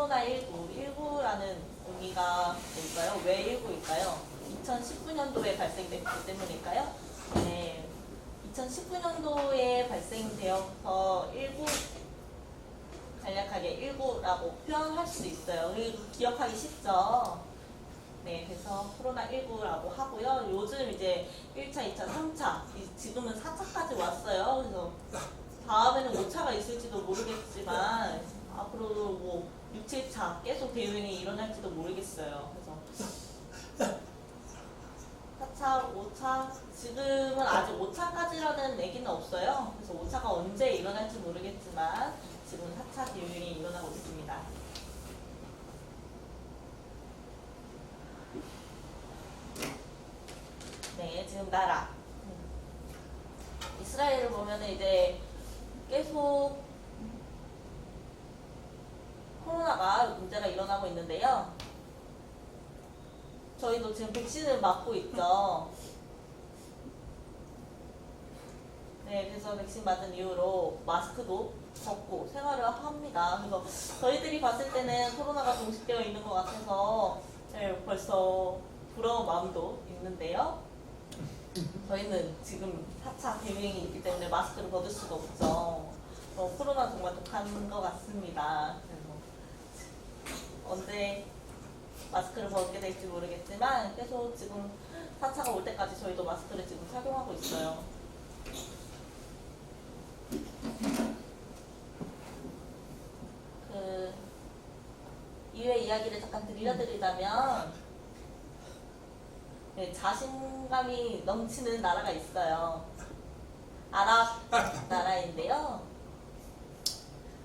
코로나19, 19라는 의미가 뭘까요? 왜 19일까요? 2019년도에 발생됐기 때문일까요? 네. 2019년도에 발생되어서 19, 간략하게 19라고 표현할 수 있어요. 기억하기 쉽죠? 네, 그래서 코로나19라고 하고요. 요즘 이제 1차, 2차, 3차, 지금은 4차까지 왔어요. 그래서 다음에는 5차가 있을지도 모르겠지만 앞으로도 뭐 6, 7차 계속 대유행이 일어날지도 모르겠어요. 그래서 4차, 5차, 지금은 아직 5차까지라는 얘기는 없어요. 그래서 5차가 언제 일어날지 모르겠지만 지금은 4차 대유행이 일어나고 있습니다. 네, 지금 나라. 이스라엘을 보면은 이제 계속 코로나가 문제가 일어나고 있는데요. 저희도 지금 백신을 맞고 있죠. 네, 그래서 백신 맞은 이후로 마스크도 벗고 생활을 합니다. 그래서 저희들이 봤을 때는 코로나가 종식되어 있는 것 같아서 벌써 부러운 마음도 있는데요. 저희는 지금 4차 대유행이 있기 때문에 마스크를 벗을 수가 없죠. 코로나 정말 독한 것 같습니다. 그래서 언제 마스크를 벗게 될지 모르겠지만 계속 지금 4차가 올 때까지 저희도 마스크를 지금 착용하고 있어요. 그 이외의 이야기를 잠깐 들려드리자면 네, 자신감이 넘치는 나라가 있어요. 아랍 나라인데요.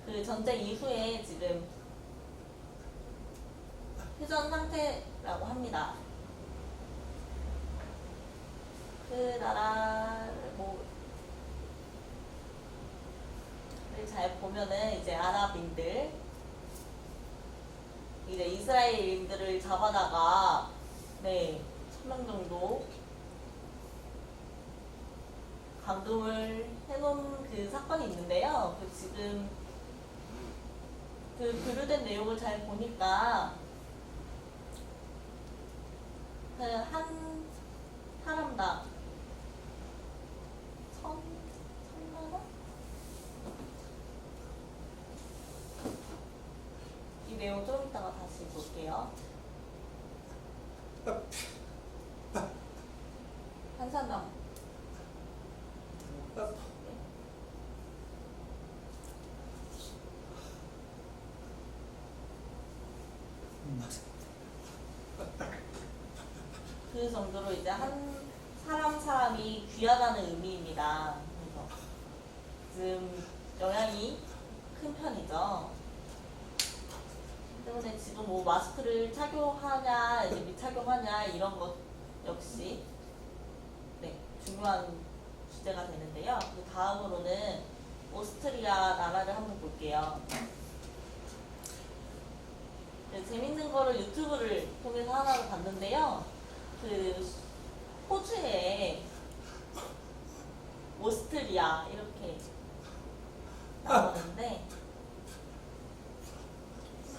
그 전쟁 이후에 지금 휴전 상태라고 합니다. 그 나라를 잘 보면은 이제 아랍인들 이제 이스라엘인들을 잡아다가 네 1000명 정도 감금을 해놓은 그 사건이 있는데요. 그 지금 그 분류된 내용을 잘 보니까 그 한 사람당 1000만 원? 이 내용 좀 이따가 다시 볼게요. 한 사람 그 정도로 이제 한 사람이 귀하다는 의미입니다. 그래서 지금 영향이 큰 편이죠. 때문에 지금 뭐 마스크를 착용하냐, 이제 미착용하냐 이런 것 역시 네, 중요한 주제가 되는데요. 그 다음으로는 오스트리아 나라를 한번 볼게요. 네, 재밌는 거를 유튜브를 통해서 하나를 봤는데요. 그 호주에 오스트리아 이렇게 나오는데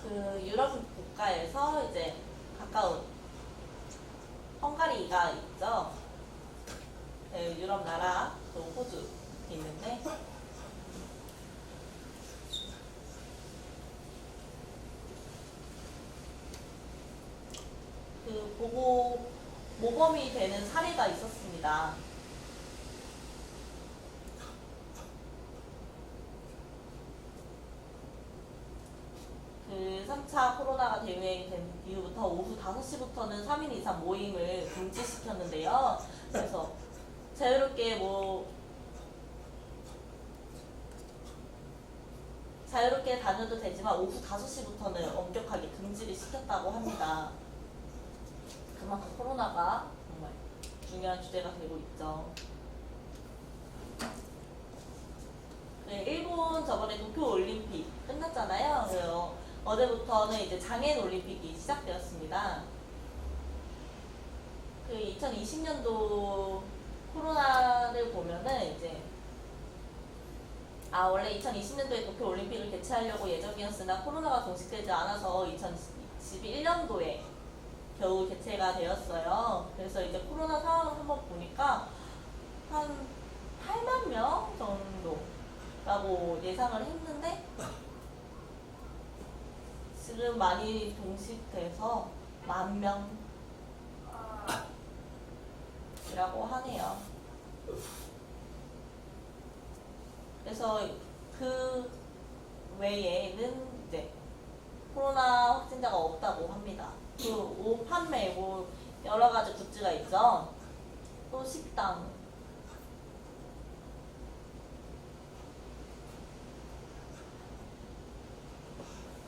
그 유럽 국가에서 이제 가까운 헝가리가 있죠. 네, 유럽 나라 또 호주 있는데 그 보고 모범이 되는 사례가 있었습니다. 그 3차 코로나가 대유행이 된 이후부터 오후 5시부터는 3인 이상 모임을 금지시켰는데요. 그래서 자유롭게 다녀도 되지만 오후 5시부터는 엄격하게 금지를 시켰다고 합니다. 그만큼 코로나가 정말 중요한 주제가 되고 있죠. 네, 일본 저번에 도쿄올림픽 끝났잖아요. 그래서 어제부터는 이제 장애인 올림픽이 시작되었습니다. 그 2020년도 코로나를 보면은 이제 원래 2020년도에 도쿄올림픽을 개최하려고 예정이었으나 코로나가 종식되지 않아서 2021년도에 겨우 개최가 되었어요. 그래서 이제 코로나 상황을 한번 보니까 한 8만 명 정도라고 예상을 했는데 지금 많이 종식돼서 10,000명이라고 하네요. 그래서 그 외에는 이제 코로나 확진자가 없다고 합니다. 그 옷 판매, 뭐 여러 가지 굿즈가 있죠. 또 식당.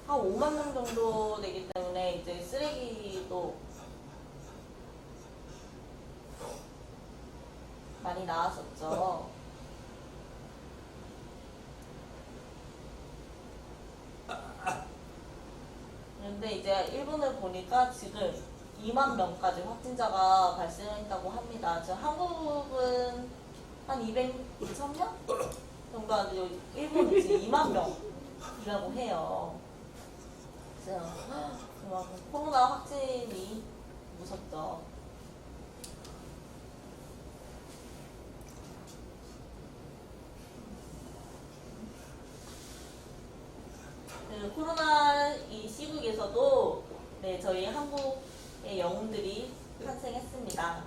한 5만 명 정도 되기 때문에 이제 쓰레기도 많이 나왔었죠. 그런데 이제 일본을 보니까 지금 2만 명까지 확진자가 발생했다고 합니다. 지금 한국은 한 200명 정도 하는데 일본은 지금 2만 명이라고 해요. 그만큼 코로나 확진이 무섭죠. 그 코로나 이 시국에서도 네, 저희 한국의 영웅들이 탄생했습니다.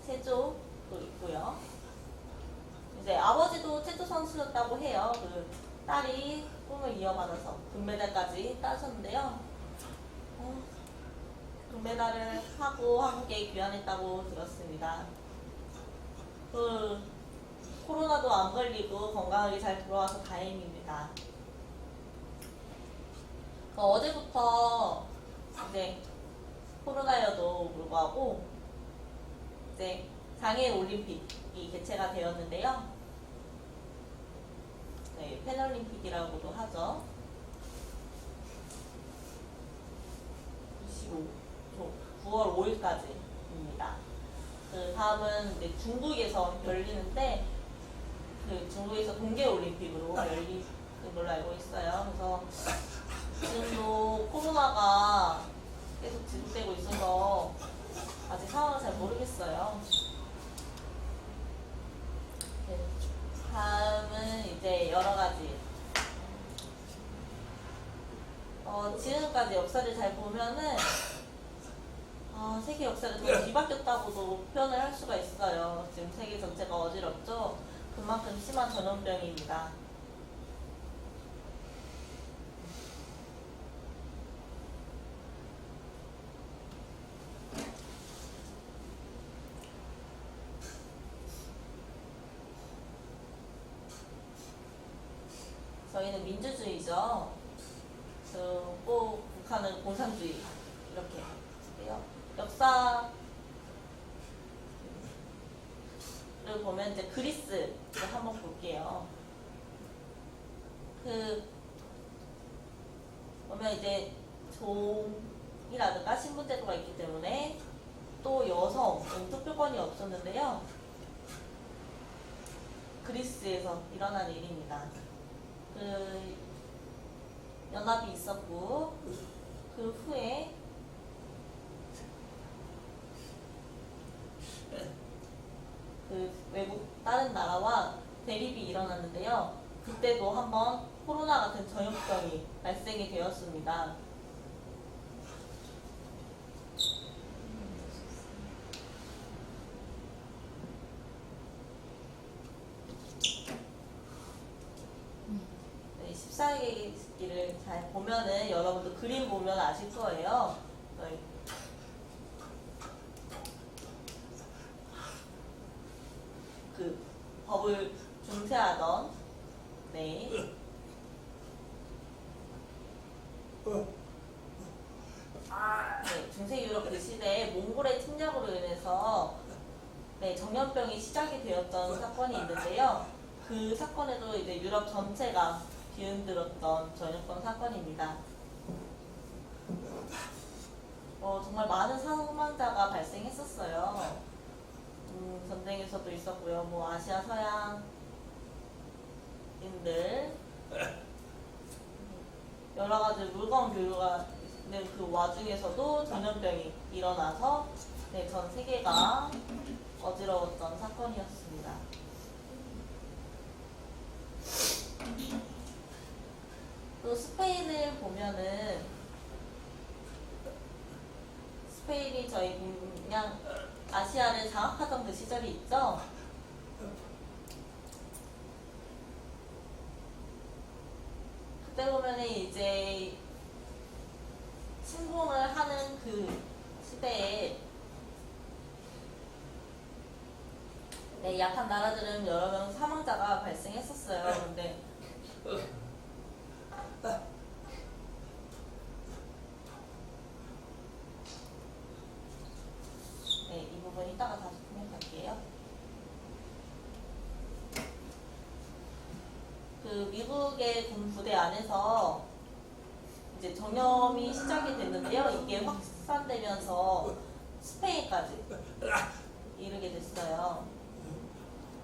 체조도 있고요. 이제 아버지도 체조 선수였다고 해요. 그 딸이 꿈을 이어받아서 금메달까지 따셨는데요. 금메달을 하고 한국에 귀환했다고 들었습니다. 그 코로나도 안 걸리고 건강하게 잘 돌아와서 다행입니다. 어제부터 이제 코로나여도 불구하고 이제 장애인 올림픽이 개최가 되었는데요. 네, 패널림픽이라고도 하죠. 9월 5일까지입니다. 그 다음은 이제 중국에서 열리는데 그 중국에서 동계올림픽으로 열리는 걸로 알고 있어요. 그래서 지금도 코로나가 계속 지속되고 있어서 아직 상황을 잘 모르겠어요. 네. 다음은 이제 여러 가지 지금까지 역사를 잘 보면은 세계 역사를 더 뒤바뀌었다고도 표현을 할 수가 있어요. 지금 세계 전체가 어지럽죠. 그만큼 심한 전염병입니다. 저희는 민주주의죠. 꼭 북한은 공산주의 이렇게 해요. 역사를 보면 이제 그리스를 한번 볼게요. 보면 이제 종이라든가 신분제도가 있기 때문에 또 여성 투표권이 없었는데요. 그리스에서 일어난 일입니다. 연합이 있었고 그 후에 그 외국 다른 나라와 대립이 일어났는데요. 그때도 한번 코로나 같은 전염병이 발생이 되었습니다. 네, 14세기를 잘 보면은 여러분도 그림 보면 아실 거예요. 그 법을 중세하던 네. 네, 중세 유럽 그 시대에 몽골의 침략으로 인해서 네, 전염병이 시작이 되었던 사건이 있는데요. 그 사건에도 이제 유럽 전체가 뒤흔들었던 전염병 사건입니다. 정말 많은 사망자가 발생했었어요. 전쟁에서도 있었고요. 뭐 아시아 서양 인들 여러 가지 물건 교류가 있는 그 와중에서도 전염병이 일어나서 네, 전 세계가 어지러웠던 사건이었습니다. 또 스페인을 보면은 스페인이 저희 그냥 아시아를 장악하던 그 시절이 있죠. 그때 보면은 이제 침공을 하는 그 시대에 네, 약한 나라들은 여러 명 사망자가 발생했었어요. 근데 네, 이 부분 이따가 다시 공유할게요. 그 미국의 군 부대 안에서 이제 전염이 시작이 됐는데요. 이게 확산되면서 스페인까지 이르게 됐어요.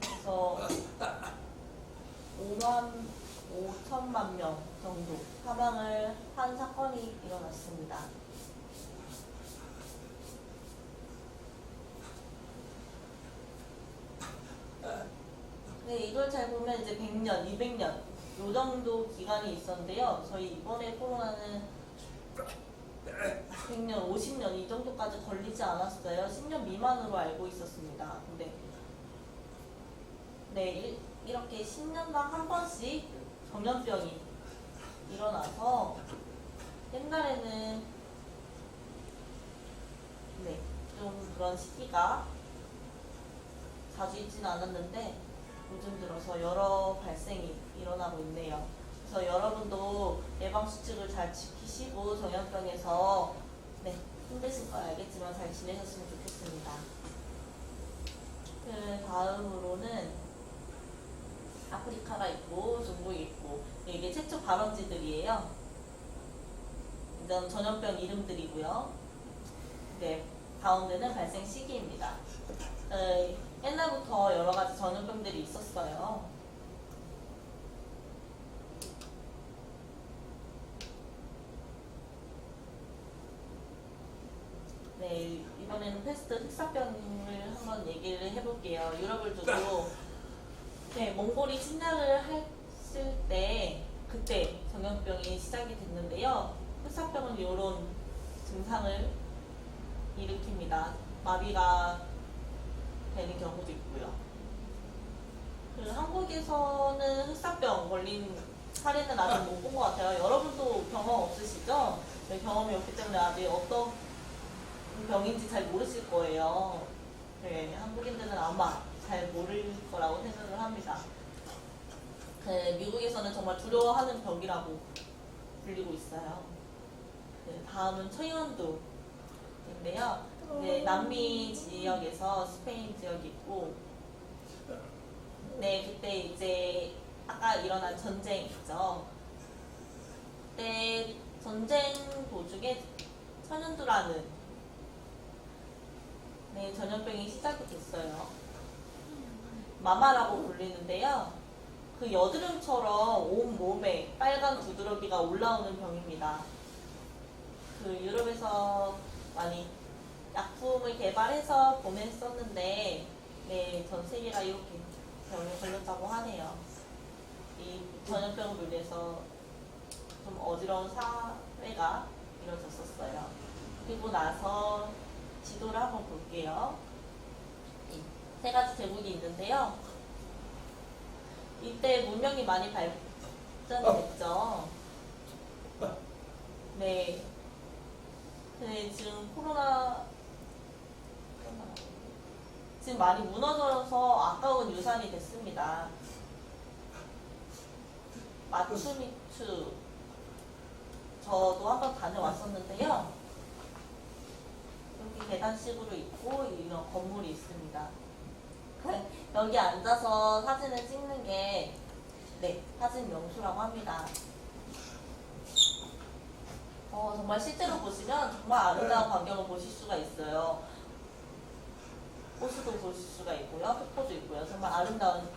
그래서 5만 5천만 명 정도 사망을 한 사건이 일어났습니다. 네, 이걸 잘 보면 이제 100년, 200년 요 정도 기간이 있었는데요. 저희 이번에 코로나는 100년, 50년 이 정도까지 걸리지 않았어요. 10년 미만으로 알고 있었습니다. 근데 네, 이렇게 10년당 한 번씩 전염병이 일어나서 옛날에는 네, 좀 그런 시기가 자주 있지는 않았는데 요즘 들어서 여러 발생이 일어나고 있네요. 그래서 여러분도 예방수칙을 잘 지키시고 전염병에서 네, 힘드실 거 알겠지만 잘 지내셨으면 좋겠습니다. 그 다음으로는 아프리카가 있고 중국이 있고 이게 최초 발원지들이에요. 이건 전염병 이름들이고요. 네, 가운데는 발생 시기입니다. 옛날부터 여러 가지 전염병들이 있었어요. 네, 이번에는 패스트 흑사병을 한번 얘기를 해볼게요. 유럽을 두고 네, 몽골이 침략을 했을 때 그때 전염병이 시작이 됐는데요. 흑사병은 이런 증상을 일으킵니다. 마비가 되는 경우도 있고요. 그 한국에서는 흑사병 걸린 사례는 아직 못 본 것 같아요. 여러분도 경험 없으시죠? 네, 경험이 없기 때문에 아직 어떤 병인지 잘 모르실 거예요. 네, 한국인들은 아마 잘 모를 거라고 생각을 합니다. 네, 미국에서는 정말 두려워하는 병이라고 불리고 있어요. 네, 다음은 초연두인데요. 네, 남미 지역에서 스페인 지역이 있고, 네, 그때 이제 아까 일어난 전쟁 있죠. 그때 전쟁 도중에 천연두라는 네, 전염병이 시작이 됐어요. 마마라고 불리는데요. 그 여드름처럼 온 몸에 빨간 두드러기가 올라오는 병입니다. 그 유럽에서 많이 약품을 개발해서 보냈었는데 네, 전 세계가 이렇게 병에 걸렸다고 하네요. 이 전염병으로 인해서 좀 어지러운 사회가 이루어졌었어요. 그리고 나서 지도를 한번 볼게요. 세 가지 제국이 있는데요. 이때 문명이 많이 발전이 됐죠. 네. 근데 지금 코로나 지금 많이 무너져서 아까운 유산이 됐습니다. 마추픽추 저도 한번 다녀왔었는데요. 여기 계단식으로 있고 이런 건물이 있습니다. 여기 앉아서 사진을 찍는 게 네, 사진 명소라고 합니다. 정말 실제로 보시면 정말 아름다운 광경을 보실 수가 있어요. 호수도 보실 수가 있고요. 폭포도 있고요. 정말 아름다운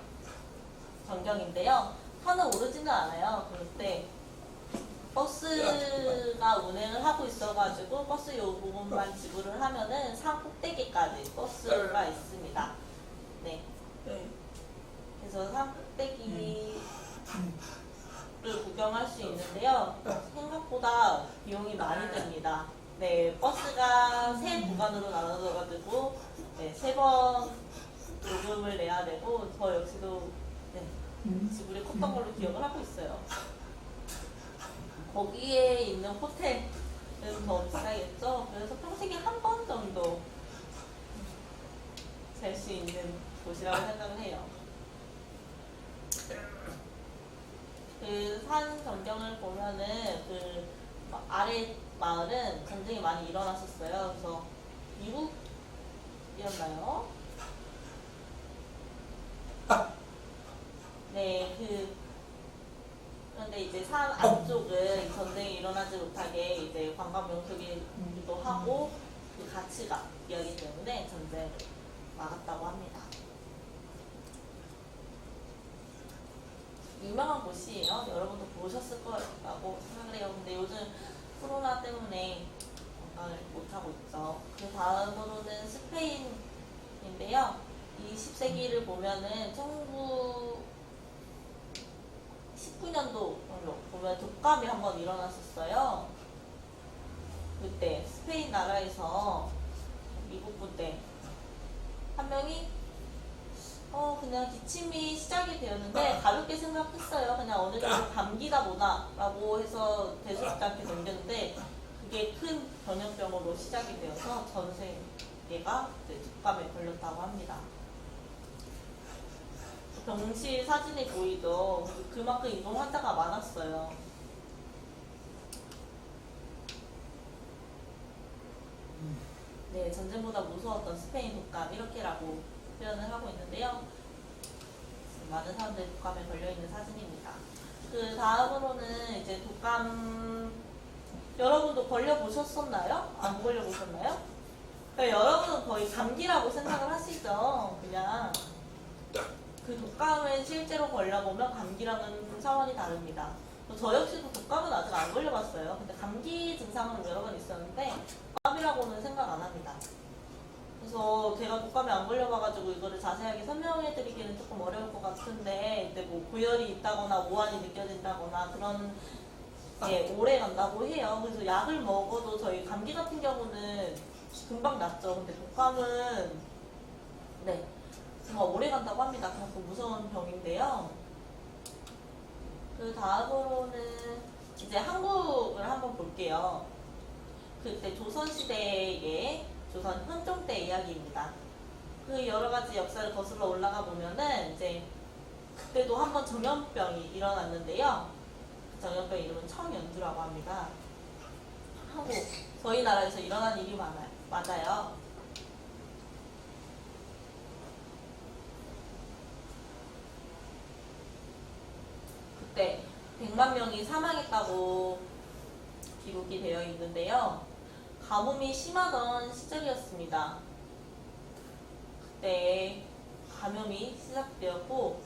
전경인데요. 판은 오르지는 않아요. 그때 버스가 운행을 하고 있어가지고 버스 요금만 지불을 하면은 산 꼭대기까지 버스가 있습니다. 네. 네. 그래서 산 꼭대기를 구경할 수 있는데요. 생각보다 비용이 많이 듭니다. 네, 버스가 세 구간으로 나눠져가지고 네, 3번 요금을 내야 되고 저 역시도 네, 지불이 컸던 걸로 기억을 하고 있어요. 거기에 있는 호텔은 더 비싸겠죠. 그래서 평생에 한 번 정도 잘 수 있는 곳이라고 생각을 해요. 그 산 전경을 보면은 그 아래 마을은 전쟁이 많이 일어났었어요. 그래서 미국이었나요? 네, 그런데 이제 산 안쪽은 전쟁이 일어나지 못하게 이제 관광 명소이기도 하고 그 가치가 이하기 때문에 전쟁을 막았다고 합니다. 유명한 곳이에요. 여러분도 보셨을 거라고 생각을 해요. 근데 요즘 코로나 때문에 관광을 못하고 있죠. 그 다음으로는 스페인인데요. 20세기를 보면은 19년도 보면 독감이 한번 일어났었어요. 그때 스페인 나라에서 미국 분대 한 명이 그냥 기침이 시작이 되었는데 가볍게 생각했어요. 그냥 어느 정도 감기다 보다 라고 해서 대수롭지 않게 넘겼는데 그게 큰 전염병으로 시작이 되어서 전 세계가 독감에 걸렸다고 합니다. 병실 사진이 보이죠. 그만큼 이동 환자가 많았어요. 네, 전쟁보다 무서웠던 스페인 독감 이렇게라고 표현을 하고 있는데요. 많은 사람들이 독감에 걸려있는 사진입니다. 그 다음으로는 이제 독감 여러분도 걸려보셨었나요? 안 걸려보셨나요? 그러니까 여러분은 거의 감기라고 생각을 하시죠. 그냥 그 독감을 실제로 걸려보면 감기랑은 차원이 다릅니다. 저 역시도 독감은 아직 안 걸려봤어요. 근데 감기 증상은 여러 번 있었는데 독감이라고는 생각 안 합니다. 그래서 제가 독감에 안 걸려봐가지고 이거를 자세하게 설명해드리기는 조금 어려울 것 같은데 이제 뭐 고열이 있다거나 오한이 느껴진다거나 그런 게 오래 간다고 해요. 그래서 약을 먹어도 저희 감기 같은 경우는 금방 낫죠. 근데 독감은 네 정말 오래 간다고 합니다. 그만큼 무서운 병인데요. 그 다음으로는 이제 한국을 한번 볼게요. 그때 조선시대의 조선 헌종 때 이야기입니다. 그 여러 가지 역사를 거슬러 올라가 보면은 이제 그때도 한번 전염병이 일어났는데요. 그 전염병 이름은 청연두라고 합니다. 한국 저희 나라에서 일어난 일이 맞아요. 그때 100만 명이 사망했다고 기록이 되어 있는데요. 가뭄이 심하던 시절이었습니다. 그때 감염이 시작되었고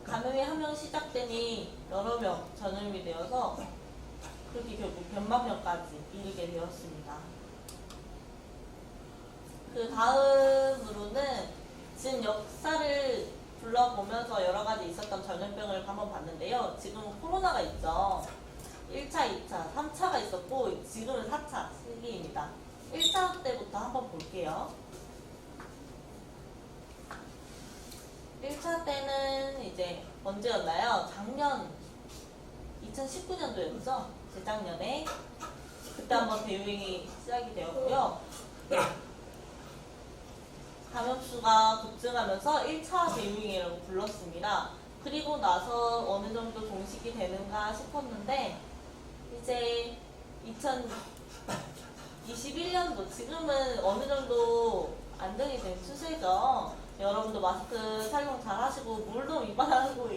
감염이 한 명 시작되니 여러 명 전염이 되어서 그렇게 결국 100만 명까지 이르게 되었습니다. 그 다음으로는 지금 역사를 둘러보면서 여러 가지 있었던 전염병을 한번 봤는데요. 지금 코로나가 있죠. 1차, 2차, 3차가 있었고 지금은 4차 시기입니다. 1차 때부터 한번 볼게요. 1차 때는 이제 언제였나요? 작년 2019년도였죠? 재작년에 그때 한번 대유행이 시작이 되었고요. 감염수가 급증하면서 1차 대유행이라고 불렀습니다. 그리고 나서 어느 정도 종식이 되는가 싶었는데 이제 2021년도 지금은 어느 정도 안정이 된 추세죠. 여러분도 마스크 착용 잘 하시고 물도 위반하고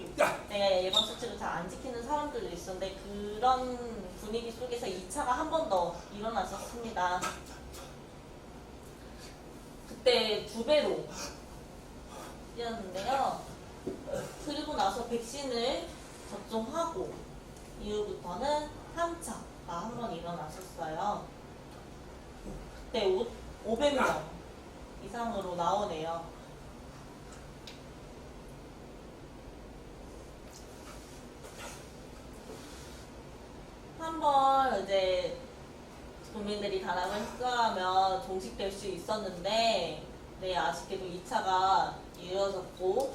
예방수칙을 잘 안 지키는 사람들도 있었는데 그런 분위기 속에서 2차가 한 번 더 일어났었습니다. 그때 2배로 뛰었는데요. 그리고 나서 백신을 접종하고 이후부터는 3차가 한 번 일어났었어요. 그때 500명 이상으로 나오네요. 한 번 이제 국민들이 단합을 했더라면 종식될 수 있었는데, 네, 아쉽게도 2차가 이어졌고,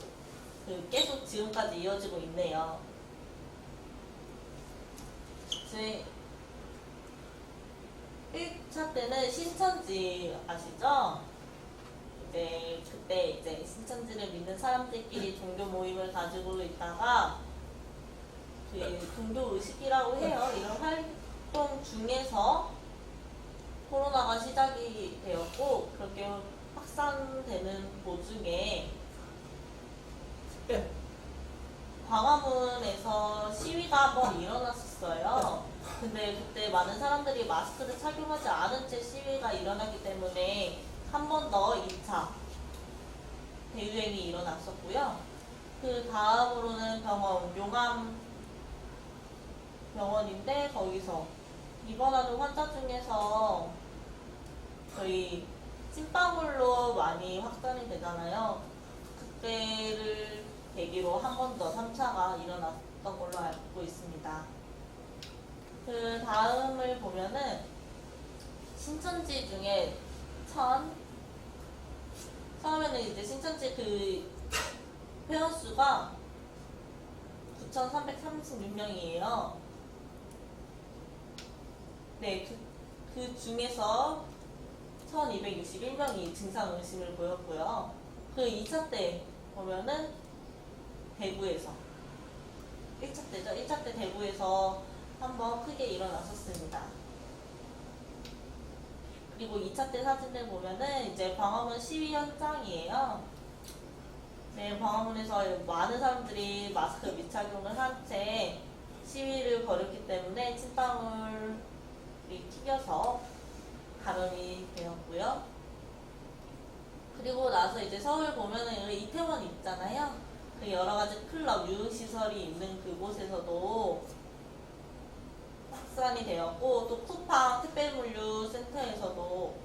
계속 지금까지 이어지고 있네요. 제 1차 때는 신천지 아시죠? 이제 그때 이제 신천지를 믿는 사람들끼리 종교 모임을 가지고 있다가 그 종교 의식이라고 해요. 이런 활동 중에서 코로나가 시작이 되었고, 그렇게 확산되는 도중에 광화문에서 시위가 한번 일어났었어요. 근데 그때 많은 사람들이 마스크를 착용하지 않은 채 시위가 일어났기 때문에 한 번 더 2차 대유행이 일어났었고요. 그 다음으로는 병원, 용암 병원인데 거기서 입원하는 환자 중에서 저희 찐방울로 많이 확산이 되잖아요. 그때를 계기로 한 번 더 3차가 일어났던 걸로 알고 있습니다. 그 다음을 보면은 신천지 중에 처음에는 이제 신천지 그 회원수가 9,336명이에요. 네, 그 중에서 1,261명이 증상 의심을 보였고요. 그 2차 때 보면은 대구에서 1차 때죠. 1차 때 대구에서 한번 크게 일어났었습니다. 그리고 2차 때 사진을 보면은 이제 광화문 시위 현장이에요. 네, 광화문에서 많은 사람들이 마스크 미착용을 한 채 시위를 벌였기 때문에 침방울이 튀겨서 감염이 되었고요. 그리고 나서 이제 서울 보면은 이태원 있잖아요. 그 여러 가지 클럽, 유흥시설이 있는 그곳에서도 확산이 되었고, 또 쿠팡 택배물류센터에서도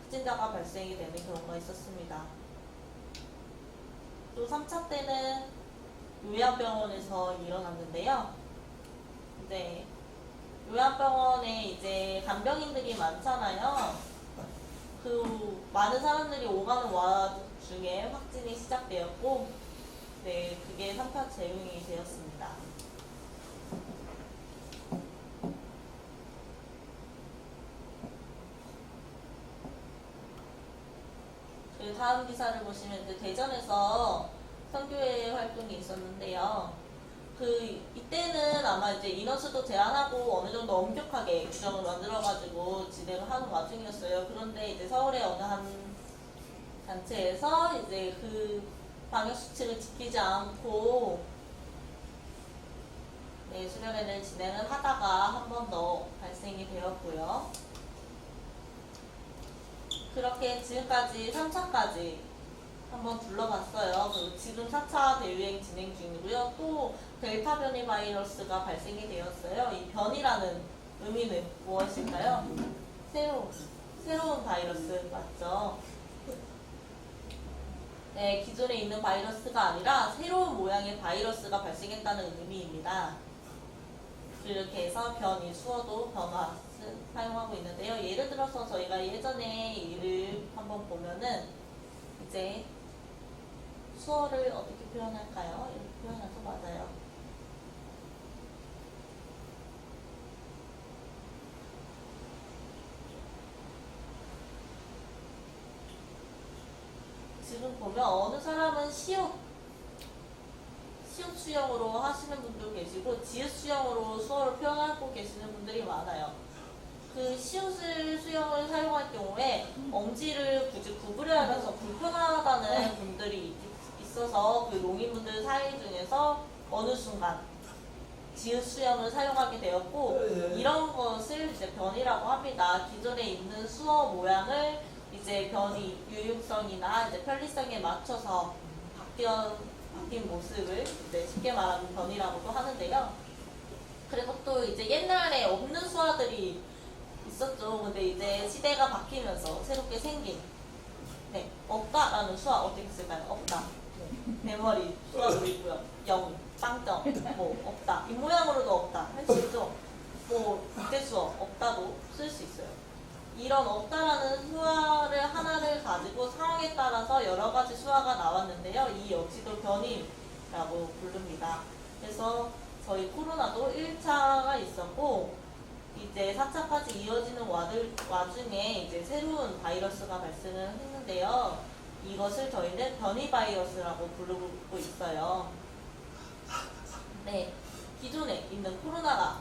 확진자가 발생이 되는 경우가 있었습니다. 또 3차 때는 요양병원에서 일어났는데요. 네, 요양병원에 이제 간병인들이 많잖아요. 그 많은 사람들이 오가는 와중에 확진이 시작되었고, 네, 그게 3차 재유행이 되었습니다. 그 다음 기사를 보시면 이제 대전에서 선교회 활동이 있었는데요. 이때는 아마 이제 인원수도 제한하고 어느 정도 엄격하게 규정을 만들어가지고 진행을 하는 와중이었어요. 그런데 이제 서울의 어느 한 단체에서 이제 그 방역수칙을 지키지 않고 네, 수련회를 진행을 하다가 한 번 더 발생이 되었고요. 그렇게 지금까지 3차까지 한번 둘러봤어요. 그리고 지금 4차 대유행 진행 중이고요. 또 델타 변이 바이러스가 발생이 되었어요. 이 변이라는 의미는 무엇일까요? 새로운 바이러스 맞죠? 네, 기존에 있는 바이러스가 아니라 새로운 모양의 바이러스가 발생했다는 의미입니다. 이렇게 해서 변이, 수어도 변화 사용하고 있는데요. 예를 들어서 저희가 예전에 이를 한번 보면은 이제 수어를 어떻게 표현할까요? 이렇게 표현해서 맞아요. 지금 보면 어느 사람은 시옷 수형으로 하시는 분도 계시고 지읒 수형으로 수어를 표현하고 계시는 분들이 많아요. 그 시옷을 수형을 사용할 경우에 엄지를 굳이 구부려야 해서 불편하다는 분들이 있어서 그 농인분들 사이 중에서 어느 순간 지읒 수형을 사용하게 되었고, 이런 것을 이제 변이라고 합니다. 기존에 있는 수어 모양을 이제 변이 유용성이나 이제 편리성에 맞춰서 바뀐 모습을 이제 쉽게 말하면 변이라고도 하는데요. 그리고 또 이제 옛날에 없는 수화들이 있었죠. 근데 이제 시대가 바뀌면서 새롭게 생긴 네, 없다라는 수화 어떻게 쓸까요? 없다. 대머리 수화도 있고요. 0, 빵점, 뭐 없다. 입 모양으로도 없다. 할 수 있죠. 뭐 이대수어 없다도 쓸 수 있어요. 이런 없다라는 수화를 하나를 가지고 상황에 따라서 여러 가지 수화가 나왔는데요. 이 역시도 변이라고 부릅니다. 그래서 저희 코로나도 1차가 있었고 이제 4차까지 이어지는 와중에 이제 새로운 바이러스가 발생을 했는데요. 이것을 저희는 변이 바이러스라고 부르고 있어요. 네, 기존에 있는 코로나가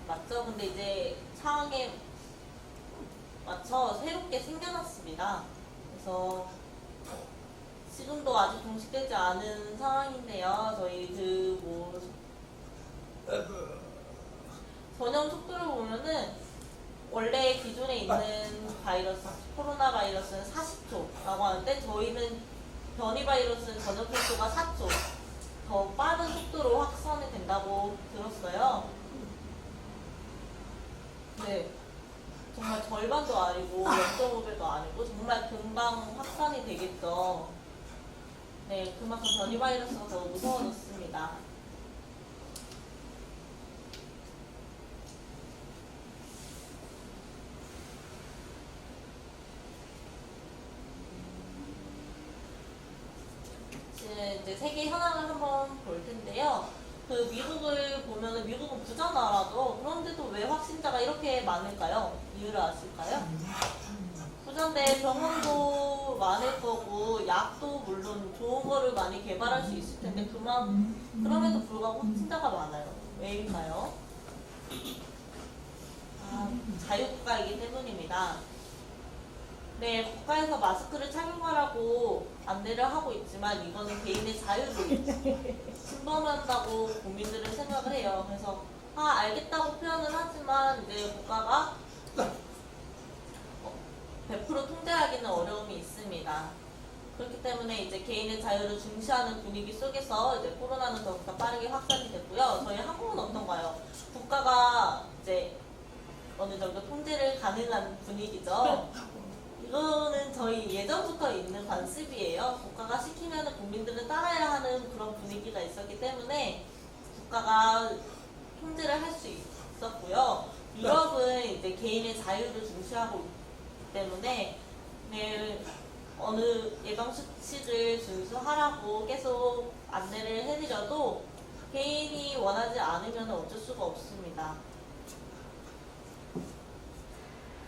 맞죠? 근데 이제 상황에 맞춰 새롭게 생겨났습니다. 그래서 지금도 아직 종식되지 않은 상황인데요. 저희 전염 속도를 보면은 원래 기존에 있는 바이러스, 코로나 바이러스는 40초라고 하는데 저희는 변이 바이러스는 전염 속도가 4초 더 빠른 속도로 확산이 된다고 들었어요. 네, 정말 절반도 아니고 0.5배도 아니고 정말 금방 확산이 되겠죠. 네, 그만큼 변이 바이러스가 더 무서워졌습니다. 이제 세계 현황을 한번 볼 텐데요. 그 미국을 보면은 미국은 부자 나라죠. 그런데도 왜 확진자가 이렇게 많을까요? 이유를 아실까요? 부자인데 병원도 많을 거고 약도 물론 좋은 거를 많이 개발할 수 있을 텐데 그럼에도 불구하고 확진자가 많아요. 왜일까요? 자유국가이기 때문입니다. 네, 국가에서 마스크를 착용하라고 안내를 하고 있지만 이거는 개인의 자유를 침범한다고 국민들은 생각을 해요. 그래서 알겠다고 표현은 하지만 이제 국가가 100% 통제하기는 어려움이 있습니다. 그렇기 때문에 이제 개인의 자유를 중시하는 분위기 속에서 이제 코로나는 더욱더 빠르게 확산이 됐고요. 저희 한국은 어떤가요? 국가가 이제 어느 정도 통제를 가능한 분위기죠. 이거는 저희 예전부터 있는 관습이에요. 국가가 시키면 국민들은 따라야 하는 그런 분위기가 있었기 때문에 국가가 통제를 할 수 있었고요. 유럽은 이제 개인의 자유를 중시하고 있기 때문에 네, 어느 예방 수칙을 준수하라고 계속 안내를 해드려도 개인이 원하지 않으면 어쩔 수가 없습니다.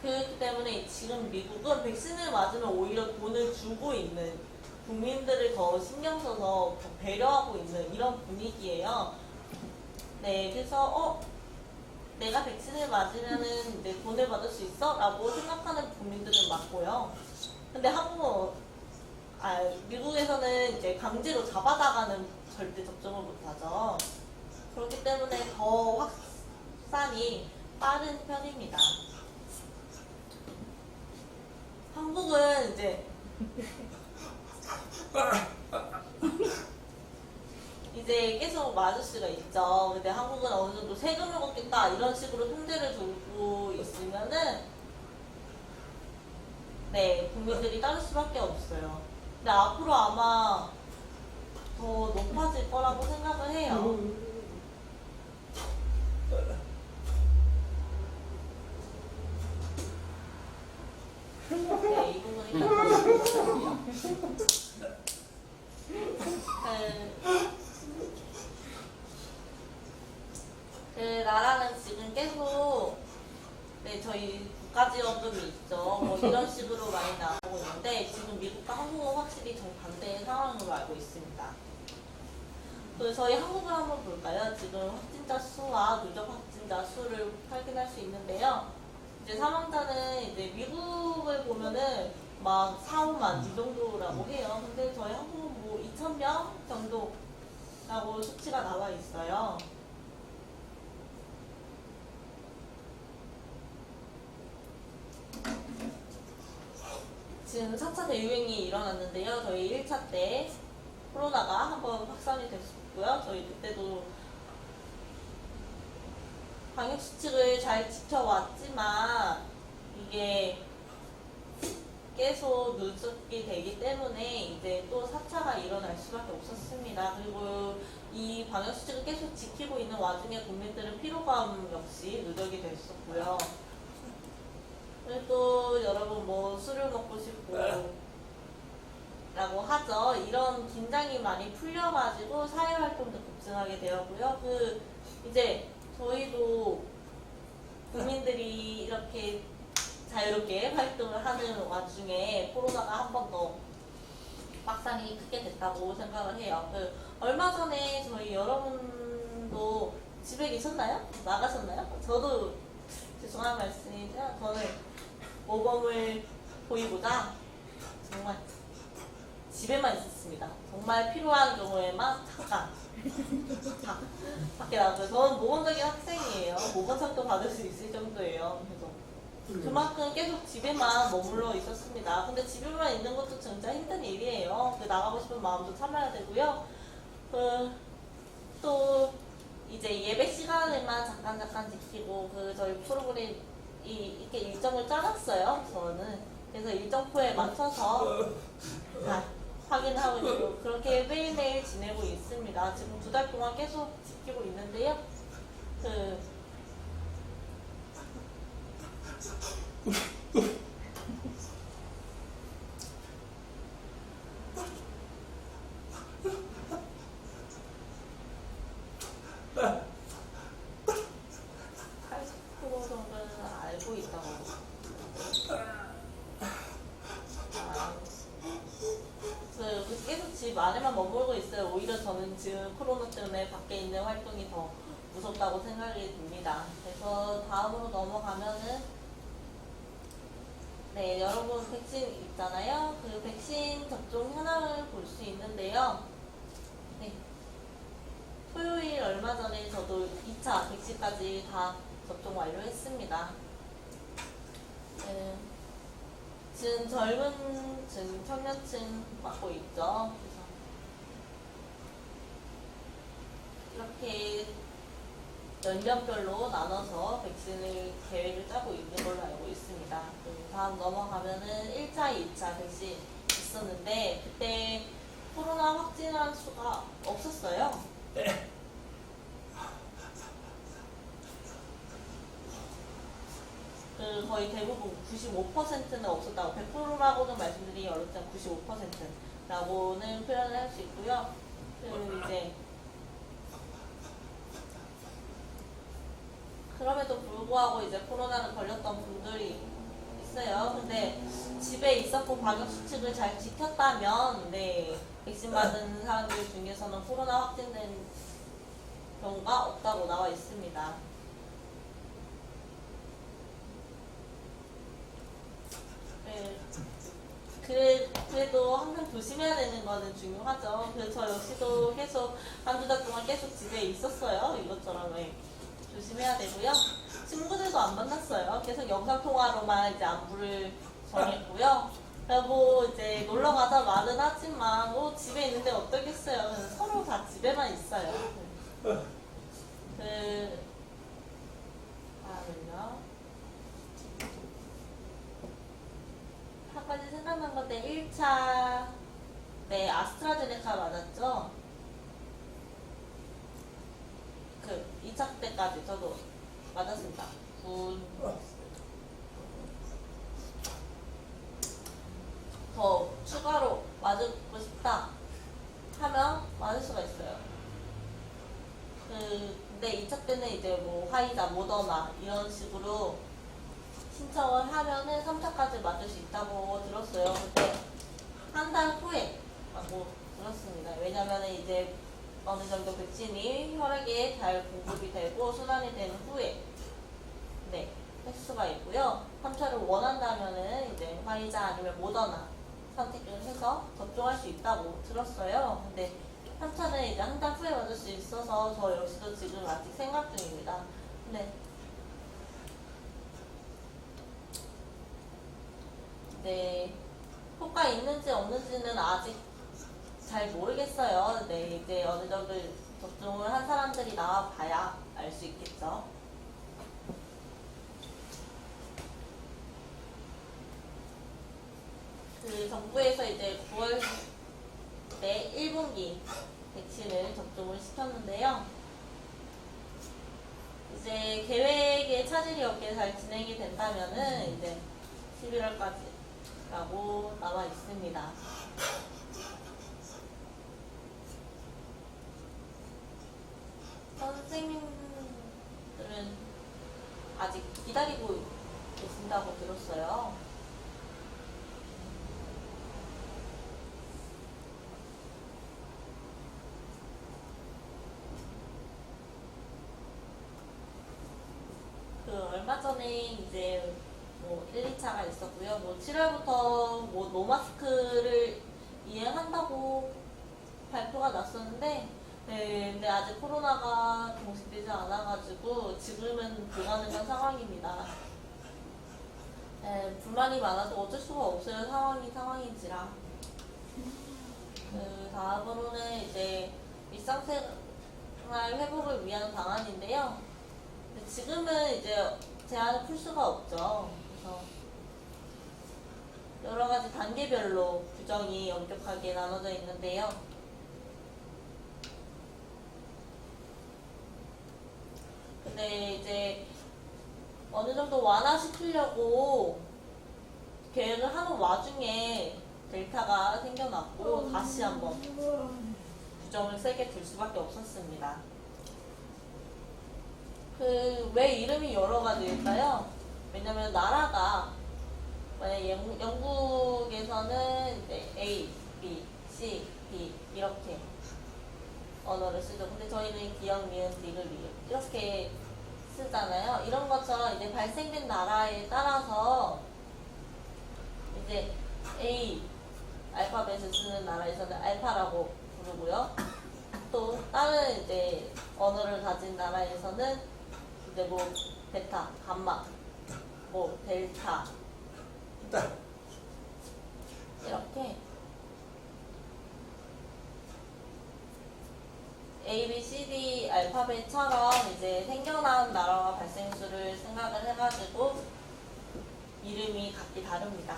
그렇기 때문에 지금 미국은 백신을 맞으면 오히려 돈을 주고 있는 국민들을 더 신경 써서 더 배려하고 있는 이런 분위기예요. 네, 그래서 내가 백신을 맞으면은 이제 돈을 받을 수 있어? 라고 생각하는 국민들은 많고요. 근데 미국에서는 이제 강제로 잡아다가는 절대 접종을 못하죠. 그렇기 때문에 더 확산이 빠른 편입니다. 한국은 이제 계속 맞을 수가 있죠. 근데 한국은 어느 정도 세금을 걷겠다 이런 식으로 통제를 두고 있으면은 네, 국민들이 따를 수밖에 없어요. 근데 앞으로 아마 더 높아질 거라고 생각을 해요. 네, 이 부분은 일단 보여드릴게요. 나라는 지금 계속 네, 저희 국가지원금이 있죠. 뭐 이런 식으로 많이 나오고 있는데 지금 미국과 한국은 확실히 정반대의 상황으로 알고 있습니다. 그래서 저희 한국을 한번 볼까요? 지금 확진자 수와 누적 확진자 수를 확인할 수 있는데요. 이제 사망자는 이제 미국을 보면은 막 4, 5만 이 정도라고 해요. 근데 저희 한국은 뭐 2,000명 정도라고 수치가 나와 있어요. 지금 4차 대유행이 일어났는데요. 저희 1차 때 코로나가 한번 확산이 됐었고요. 저희 그때도 방역수칙을 잘 지켜왔지만 이게 계속 누적이 되기 때문에 이제 또 4차가 일어날 수밖에 없었습니다. 그리고 이 방역수칙을 계속 지키고 있는 와중에 국민들은 피로감 역시 누적이 됐었고요. 그리고 또 여러분 뭐 술을 먹고 싶고 라고 하죠. 이런 긴장이 많이 풀려가지고 사회활동도 급증하게 되었고요. 이제 저희도 국민들이 이렇게 자유롭게 활동을 하는 와중에 코로나가 한 번 더 확산이 크게 됐다고 생각을 해요. 얼마 전에 저희 여러분도 집에 계셨나요? 나가셨나요? 저도 죄송한 말씀이지만 저는 모범을 보이고자 정말 집에만 있었습니다. 정말 필요한 경우에만 잠깐 밖에 나갔어요. 저는 모범적인 학생이에요. 모범상도 받을 수 있을 정도예요. 그래서 그만큼 계속 집에만 머물러 있었습니다. 근데 집에만 있는 것도 진짜 힘든 일이에요. 나가고 싶은 마음도 참아야 되고요. 또 이제 예배 시간에만 잠깐 지키고 저희 프로그램 이렇게 일정을 짜놨어요. 저는 그래서 일정표에 맞춰서 확인하고 있고 그렇게 매일매일 지내고 있습니다. 지금 2달 동안 계속 지키고 있는데요. 계속 집 안에만 머물고 있어요. 오히려 저는 지금 코로나 때문에 밖에 있는 활동이 더 무섭다고 생각이 듭니다. 그래서 다음으로 넘어가면은 네, 여러분 백신 있잖아요. 백신 접종 현황을 볼 수 있는데요. 네, 토요일 얼마 전에 저도 2차 백신까지 다 접종 완료했습니다. 지금 지금 청년층 맞고 있죠. 그래서 이렇게 연령별로 나눠서 백신을 계획을 짜고 있는 걸로 알고 있습니다. 다음 넘어가면은 1차, 2차 백신 있었는데 그때 코로나 확진한 수가 없었어요. 거의 대부분 95%는 없었다고 100%라고는 말씀드리기 어렵지만 95%라고는 표현을 할 수 있고요. 이제 그럼에도 불구하고 이제 코로나를 걸렸던 분들이 있어요. 근데 집에 있었고 방역수칙을 잘 지켰다면 네, 백신 맞은 사람들 중에서는 코로나 확진된 경우가 없다고 나와 있습니다. 그래도 항상 조심해야 되는 거는 중요하죠. 그래서 저 역시도 계속 한두 달 동안 계속 집에 있었어요. 이것처럼 조심해야 되고요. 친구들도 안 만났어요. 계속 영상통화로만 이제 안부를 전했고요. 그리고 이제 놀러 가자 말은 하지만 집에 있는데 어떻겠어요. 서로 다 집에만 있어요. 한 가지 생각난 건데 1차 네 아스트라제네카 맞았죠? 2차 때까지 저도 맞았습니다. 더 추가로 맞고 싶다 하면 맞을 수가 있어요. 근데 2차 때는 이제 뭐 화이자, 모더나 이런 식으로 신청을 하면은 3차까지 맞을 수 있다고 들었어요. 근데 한 달 후에 라고 들었습니다. 왜냐면은 이제 어느 정도 백신이 혈액에 잘 공급이 되고 순환이 된 후에 네, 할 수가 있고요. 3차를 원한다면은 이제 화이자 아니면 모더나 선택을 해서 접종할 수 있다고 들었어요. 근데 3차는 이제 한 달 후에 맞을 수 있어서 저 역시도 지금 아직 생각 중입니다. 네, 효과 있는지 없는지는 아직 잘 모르겠어요. 네, 이제 어느 정도 접종을 한 사람들이 나와봐야 알 수 있겠죠. 그 정부에서 이제 9월 내 1분기 백신을 접종을 시켰는데요. 이제 계획에 차질이 없게 잘 진행이 된다면은 이제 11월까지라고 나와 있습니다. 선생님들은 아직 기다리고 계신다고 들었어요. 그 얼마 전에 이제 뭐 1, 2차가 있었고요. 뭐 7월부터 뭐 노마스크를 이행한다고 발표가 났었는데, 네, 근데 아직 코로나가 종식되지 않아가지고 지금은 불가능한 상황입니다. 네, 불만이 많아도 어쩔 수가 없어요. 상황인지라. 그 다음으로는 이제 일상생활 회복을 위한 방안인데요. 지금은 이제 제한을 풀 수가 없죠. 그래서 여러 가지 단계별로 규정이 엄격하게 나눠져 있는데요. 근데 이제 어느 정도 완화시키려고 계획을 하는 와중에 델타가 생겨났고 다시 한번 규정을 세게 둘 수밖에 없었습니다. 그 왜 이름이 여러 가지일까요? 왜냐면 나라가 만약 영국에서는 이제 A, B, C, D 이렇게 언어를 쓰죠. 근데 저희는 기역, 미음, 디귿, 리을 이렇게 쓰잖아요. 이런 것처럼 이제 발생된 나라에 따라서 이제 A 알파벳을 쓰는 나라에서는 알파라고 부르고요. 또 다른 이제 언어를 가진 나라에서는 이제 뭐 베타, 감마, 뭐 델타 이렇게 A, B, C, D 알파벳처럼 이제 생겨난 나라와 발생수를 생각을 해가지고 이름이 각기 다릅니다.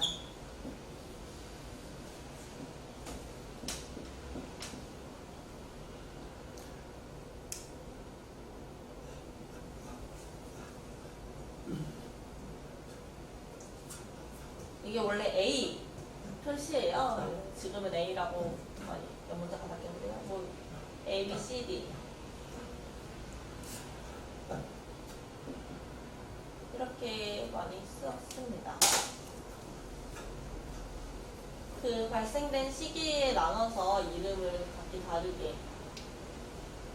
이게 원래 A 표시예요. 지금은 A라고 많이 연문자가 바뀌었는데요. 뭐 A, B, C, D 이렇게 많이 쓰었습니다. 그 발생된 시기에 나눠서 이름을 각기 다르게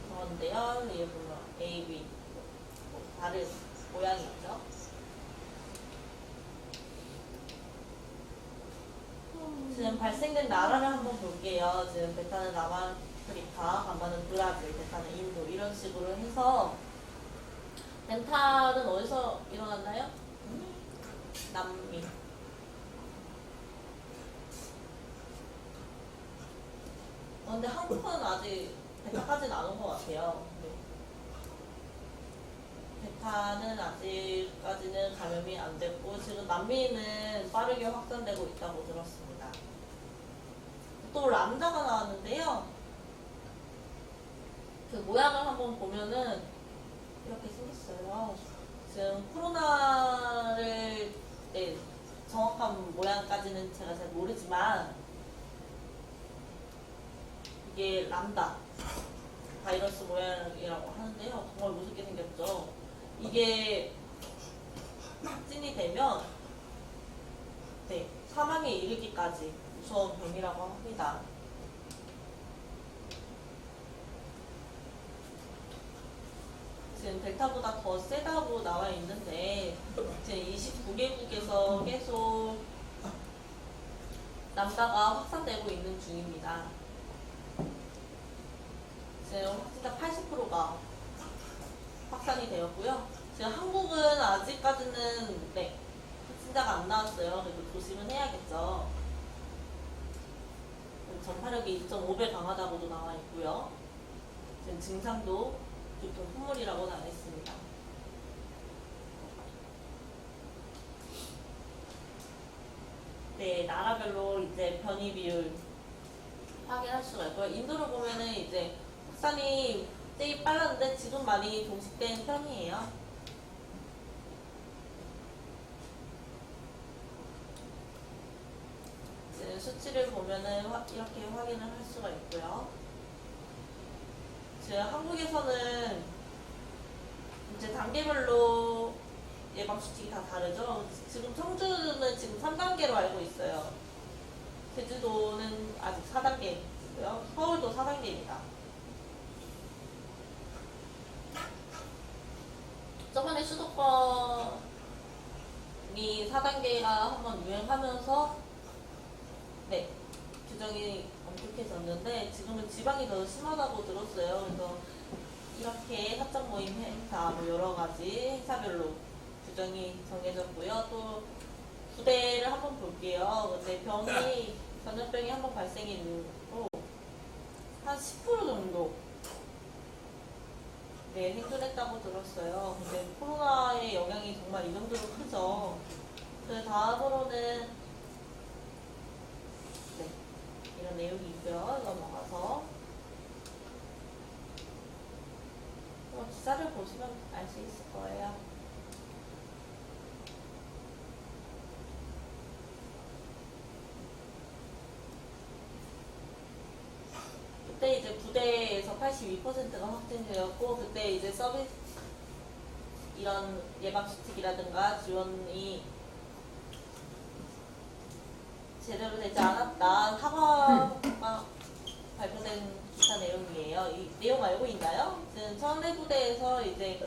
적었는데요. 이게 보면 A, B 뭐 다른 모양이 있죠. 지금 발생된 나라를 한번 볼게요. 지금 베타는 남아프리카, 감마는 브라질, 베타는 인도 이런 식으로 해서 벤탈은 어디서 일어났나요? 남미. 근데 한국은 아직 베타까지는 안 온 것 같아요. 베타는 아직까지는 감염이 안 됐고 지금 남미는 빠르게 확산되고 있다고 들었습니다. 또 람다가 나왔는데요. 그 모양을 한번 보면은 이렇게 생겼어요. 지금 코로나를 정확한 모양까지는 제가 잘 모르지만 이게 람다 바이러스 모양이라고 하는데요. 정말 무섭게 생겼죠. 이게 확진이 되면 사망에 이르기까지 무서운 병이라고 합니다. 지금 델타보다 더 세다고 나와 있는데 지금 29개국에서 계속 람다가 확산되고 있는 중입니다. 지금 확진자 80%가 확산이 되었고요. 지금 한국은 아직까지는 확진자가 안 나왔어요. 그래도 조심은 해야겠죠. 전파력이 2.5배 강하다고도 나와 있고요. 지금 증상도 교통 풍물이라고 나와 있습니다. 네, 나라별로 이제 변이 비율 확인할 수가 있고요. 인도를 보면은 이제 확산이 되게 빨랐는데 지금 많이 종식된 편이에요. 이제 수치를 보면은 이렇게 확인을 할 수가 있고요. 지금 한국에서는 이제 단계별로 예방 수칙이 다 다르죠. 지금 청주는 지금 3단계로 알고 있어요. 제주도는 아직 4단계고요. 서울도 4단계입니다. 저번에 수도권이 4단계가 한번 유행하면서 네, 규정이 엄격해졌는데 지금은 지방이 더 심하다고 들었어요. 그래서 이렇게 사적 모임 행사 뭐 여러 가지 행사별로 규정이 정해졌고요. 또 부대를 한번 볼게요. 근데 전염병이 한번 발생한 이후로 한 10% 정도 네, 생존했다고 들었어요. 근데 코로나의 영향이 정말 이 정도로 크죠. 그 다음으로는 네, 이런 내용이 있고요. 넘어가서 기사를 보시면 알 수 있을 거예요. 그때 이제 부대에서 82%가 확진되었고, 그때 이제 서비스, 이런 예방수칙이라든가 지원이 제대로 되지 않았다. 사과가 발표된 기사 내용이에요. 이 내용 알고 있나요? 지금 청래부대에서 이제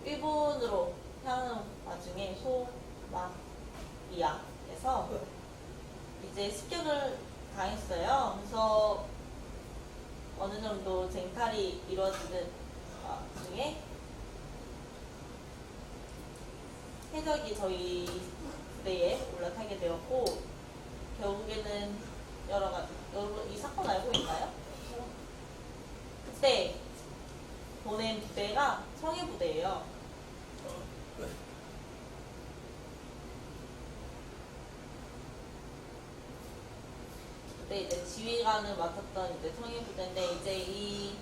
일본으로 향하는 와중에 소마리아에서 이제 습격을 당했어요. 그래서 어느 정도 쟁탈이 이루어지는 중에 해적이 저희 부대에 올라타게 되었고, 결국에는 여러 가지, 여러분 이 사건 알고 있나요? 그때 보낸 부대가 청해부대예요. 그때 이제 지휘관을 맡았던 이제 청해부대인데, 이제 이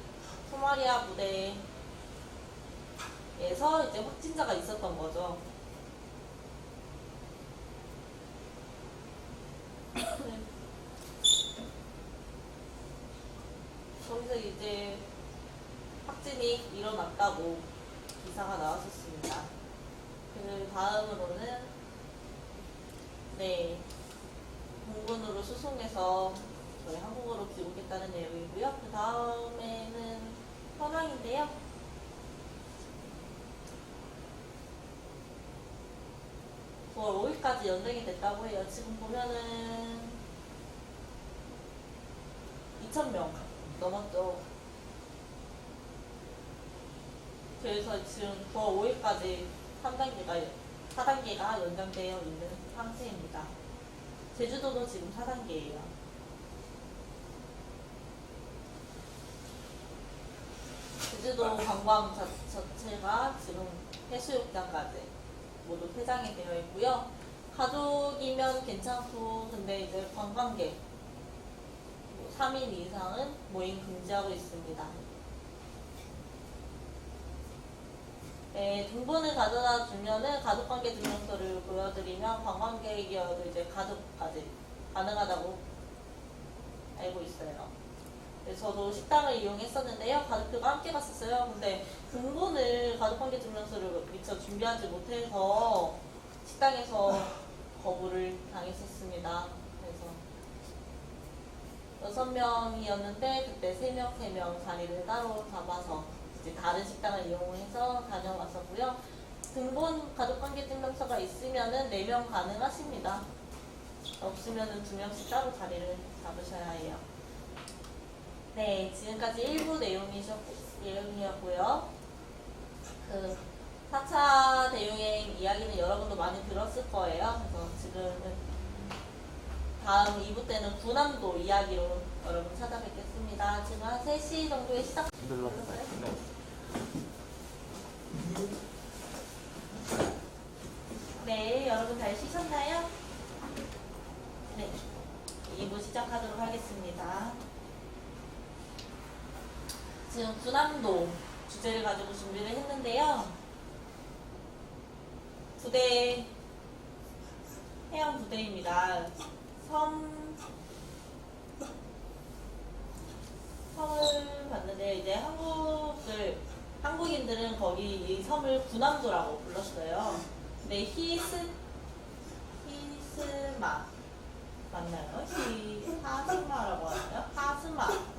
소마리아 부대에서 이제 확진자가 있었던 거죠. 거기서 이제 확진이 일어났다고 기사가 나왔었습니다. 그 다음으로는 네, 공군으로 수송해서 저희 한국어로 귀국했다는 내용이고요. 그 다음에는 현황인데요. 월 5일까지 연장이 됐다고 해요. 지금 보면은 2,000명 넘었죠. 그래서 지금 9월 5일까지 4단계가 연장되어 있는 상태입니다. 제주도도 지금 4단계예요. 제주도 관광 자체가 지금 해수욕장까지 모두 폐장이 되어 있고요. 가족이면 괜찮고, 근데 이제 관광객 3인 이상은 모임 금지하고 있습니다. 네, 등본을 가져다 주면은 가족관계 증명서를 보여드리면 관광객이어도 이제 가족까지 가능하다고 알고 있어요. 네, 저도 식당을 이용했었는데요. 가족들과 함께 갔었어요. 근데 등본을 가족관계 증명서를 미처 준비하지 못해서 식당에서 거부를 당했었습니다. 그래서 6명이었는데 그때 3명 자리를 따로 잡아서 이제 다른 식당을 이용해서 다녀왔었고요. 등본 가족관계 증명서가 있으면은 4명 가능하십니다. 없으면은 2명씩 따로 자리를 잡으셔야 해요. 네, 지금까지 1부 내용이었고요. 그 4차 대유행 이야기는 여러분도 많이 들었을 거예요. 그래서 지금은 다음 2부 때는 군함도 이야기로 여러분 찾아뵙겠습니다. 지금 한 3시 정도에 시작. 눌렀어요. 네. 네, 여러분 잘 쉬셨나요? 네, 2부 시작하도록 하겠습니다. 지금 군함도 주제를 가지고 준비를 했는데요. 부대, 해양 부대입니다. 섬을 봤는데 이제 한국인들은 거기 이 섬을 군함도라고 불렀어요. 근데 히스마 맞나요? 하스마라고 하나요? 하스마였던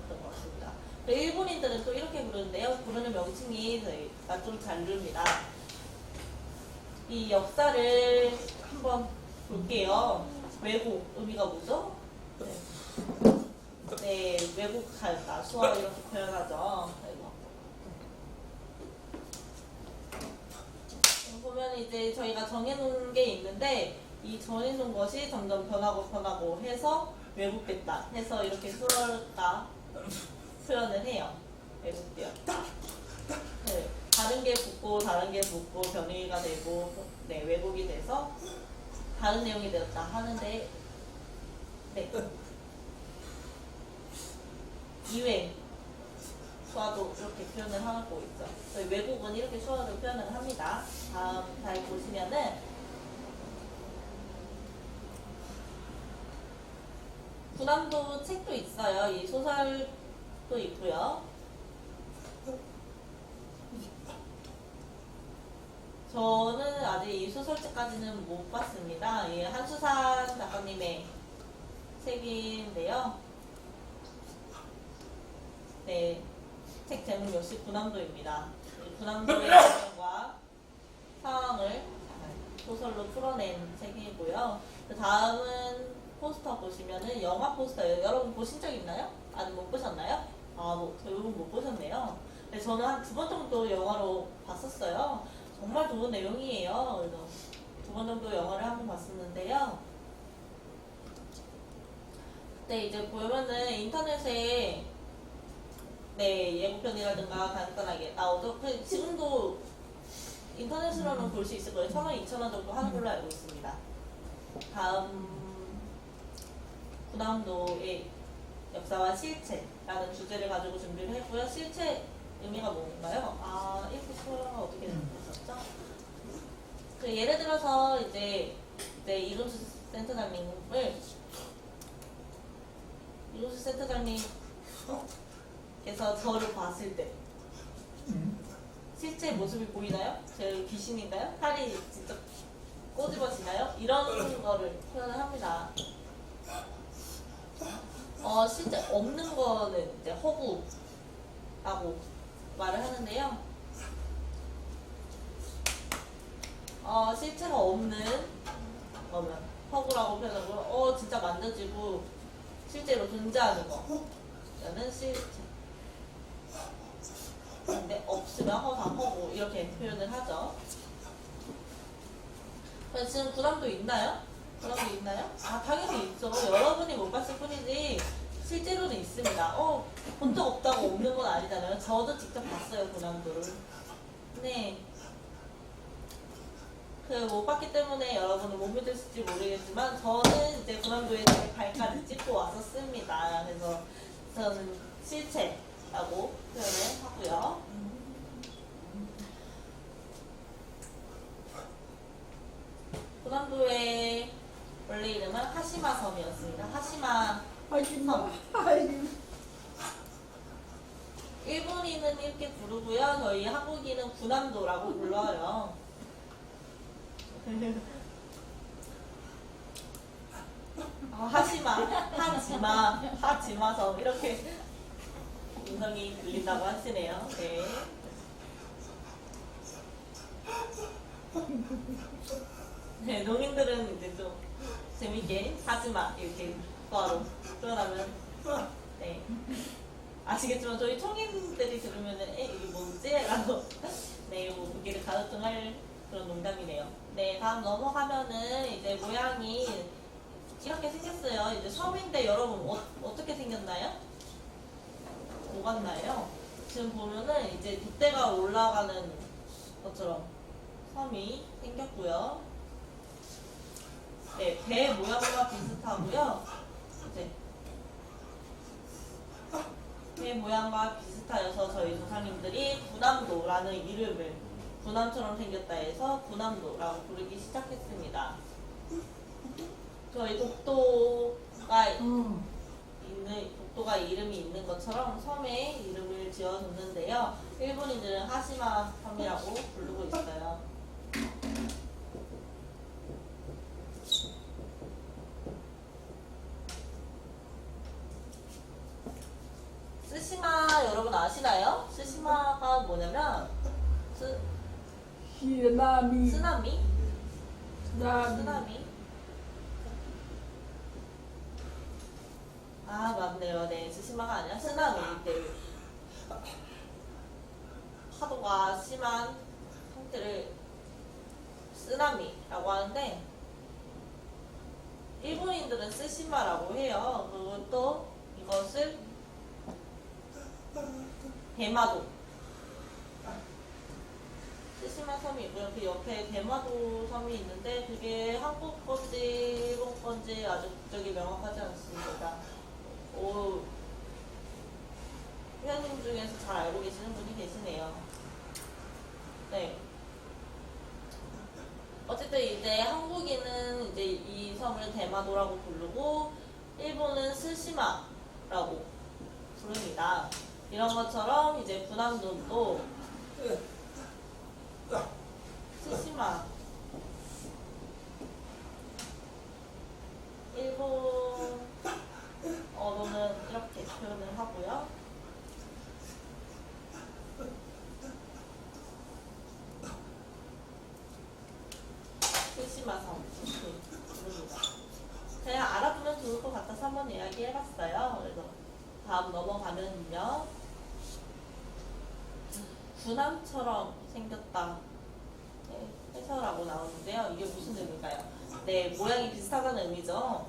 것 같습니다. 일본인들은 또 이렇게 부르는데요. 부르는 명칭이 저희가 좀 다릅니다. 이 역사를 한번 볼게요. 외국 의미가 뭐죠? 네, 외국 갈다 수어 이렇게 표현하죠. 보면 이제 저희가 정해놓은 게 있는데 이 정해놓은 것이 점점 변하고 해서 외국됐다 해서 이렇게 수어가 표현을 해요. 외국되었다. 네, 다른 게 붙고 변이가 되고 네, 왜곡이 돼서 다른 내용이 되었다 하는데 네. 이외 수화도 이렇게 표현을 하고 있죠. 저희 외국은 이렇게 수화를 표현을 합니다. 다음 잘 보시면은 군함도 책도 있어요. 이 소설도 있고요. 저는 아직 이 소설책까지는 못 봤습니다. 예, 한수산 작가님의 책인데요. 네, 책 제목 역시 군함도입니다. 군함도의 배경과 상황을 소설로 풀어낸 책이고요. 그 다음은 포스터 보시면은 영화 포스터예요. 여러분 보신 적 있나요? 아직 못 보셨나요? 여러분 못 보셨네요. 네, 저는 한 2번 정도 영화로 봤었어요. 정말 좋은 내용이에요. 그래서 2번 정도 영화를 한번 봤었는데요. 그때 이제 보면은 인터넷에 네, 예고편이라든가 간단하게 나오죠. 지금도 인터넷으로는 볼 수 있을 거예요. 1,000원, 2,000원 정도 하는 걸로 알고 있습니다. 다음 군함도의 역사와 실체라는 주제를 가지고 준비를 했고요. 실체 의미가 뭔가요? 이렇게 소화가 어떻게 되셨죠? 그 예를 들어서 이제 이동수 센터장님께서 저를 봤을 때 실제 모습이 보이나요? 제 귀신인가요? 팔이 진짜 꼬집어지나요? 이런 거를 표현을 합니다. 실제 없는 거는 이제 허구라고 말을 하는데요. 실체가 없는 거면 허구라고 표현하고, 진짜 만져지고 실제로 존재하는 거는 실체. 근데 없으면 허구 이렇게 표현을 하죠. 지금 군함도 있나요? 군함도 있나요? 당연히 있죠. 여러분이 못 봤을 뿐이지 실제로는 있습니다. 본 적 없다고 없는 건 아니잖아요. 저도 직접 봤어요, 군함도를. 네. 못 봤기 때문에 여러분은 못 믿으실지 모르겠지만 저는 이제 군함도에 제 발까지 짚고 왔었습니다. 그래서 저는 실체라고 표현을 하고요. 군함도의 원래 이름은 하시마 섬이었습니다. 하시마 섬. 일본인은 이렇게 부르고요. 저희 한국인은 군함도라고 불러요. 하지마 섬 이렇게 음성이 들린다고 하시네요. 네. 네, 농인들은 이제 좀 재밌게 하지마 이렇게 바로 표현하면 네. 아시겠지만 저희 청인들이 들으면은 이게 뭐지? 라고 네, 뭐 무게를 가르침할 그런 농담이네요. 네, 다음 넘어가면은 이제 모양이 이렇게 생겼어요. 이제 섬인데 여러분 어떻게 생겼나요? 뭐 같나요? 지금 보면은 이제 돛대가 올라가는 것처럼 섬이 생겼고요. 네, 배 모양과 비슷하고요. 이제 배 모양과 비슷하여서 저희 조상님들이 군함도라는 이름을 군함처럼 생겼다 해서 군함도라고 부르기 시작했습니다. 저희 독도가 이름이 있는 것처럼 섬에 이름을 지어줬는데요. 일본인들은 하시마 섬이라고 부르고 있어요. 쓰시마 여러분 아시나요? 쓰시마가 뭐냐면 쓰나미. 쓰나미? 쓰나미. 쓰나미? 아 맞네요. 네, 쓰시마가 아니라 쓰나미. 네. 파도가 심한 형태를 쓰나미라고 하는데 일본인들은 쓰시마라고 해요. 그리고 또 이것을 대마도 쓰시마 섬이 있고요. 그 옆에 대마도 섬이 있는데 그게 한국 건지 일본 건지 아주 국적이 명확하지 않습니다. 오, 회원님 중에서 잘 알고 계시는 분이 계시네요. 네. 어쨌든 이제 한국인은 이제 이 섬을 대마도라고 부르고 일본은 스시마라고 부릅니다. 이런 것처럼 이제 군함도도 스시마 일본 언어는 이렇게 표현을 하고요. 스시마섬 이렇게 부릅니다. 그냥 알아두면 좋을 것 같아서 한번 이야기해봤어요. 그래서 다음 넘어가면요. 군함처럼 생겼다 해서라고 나오는데요. 이게 무슨 의미일까요? 네, 모양이 비슷하다는 의미죠.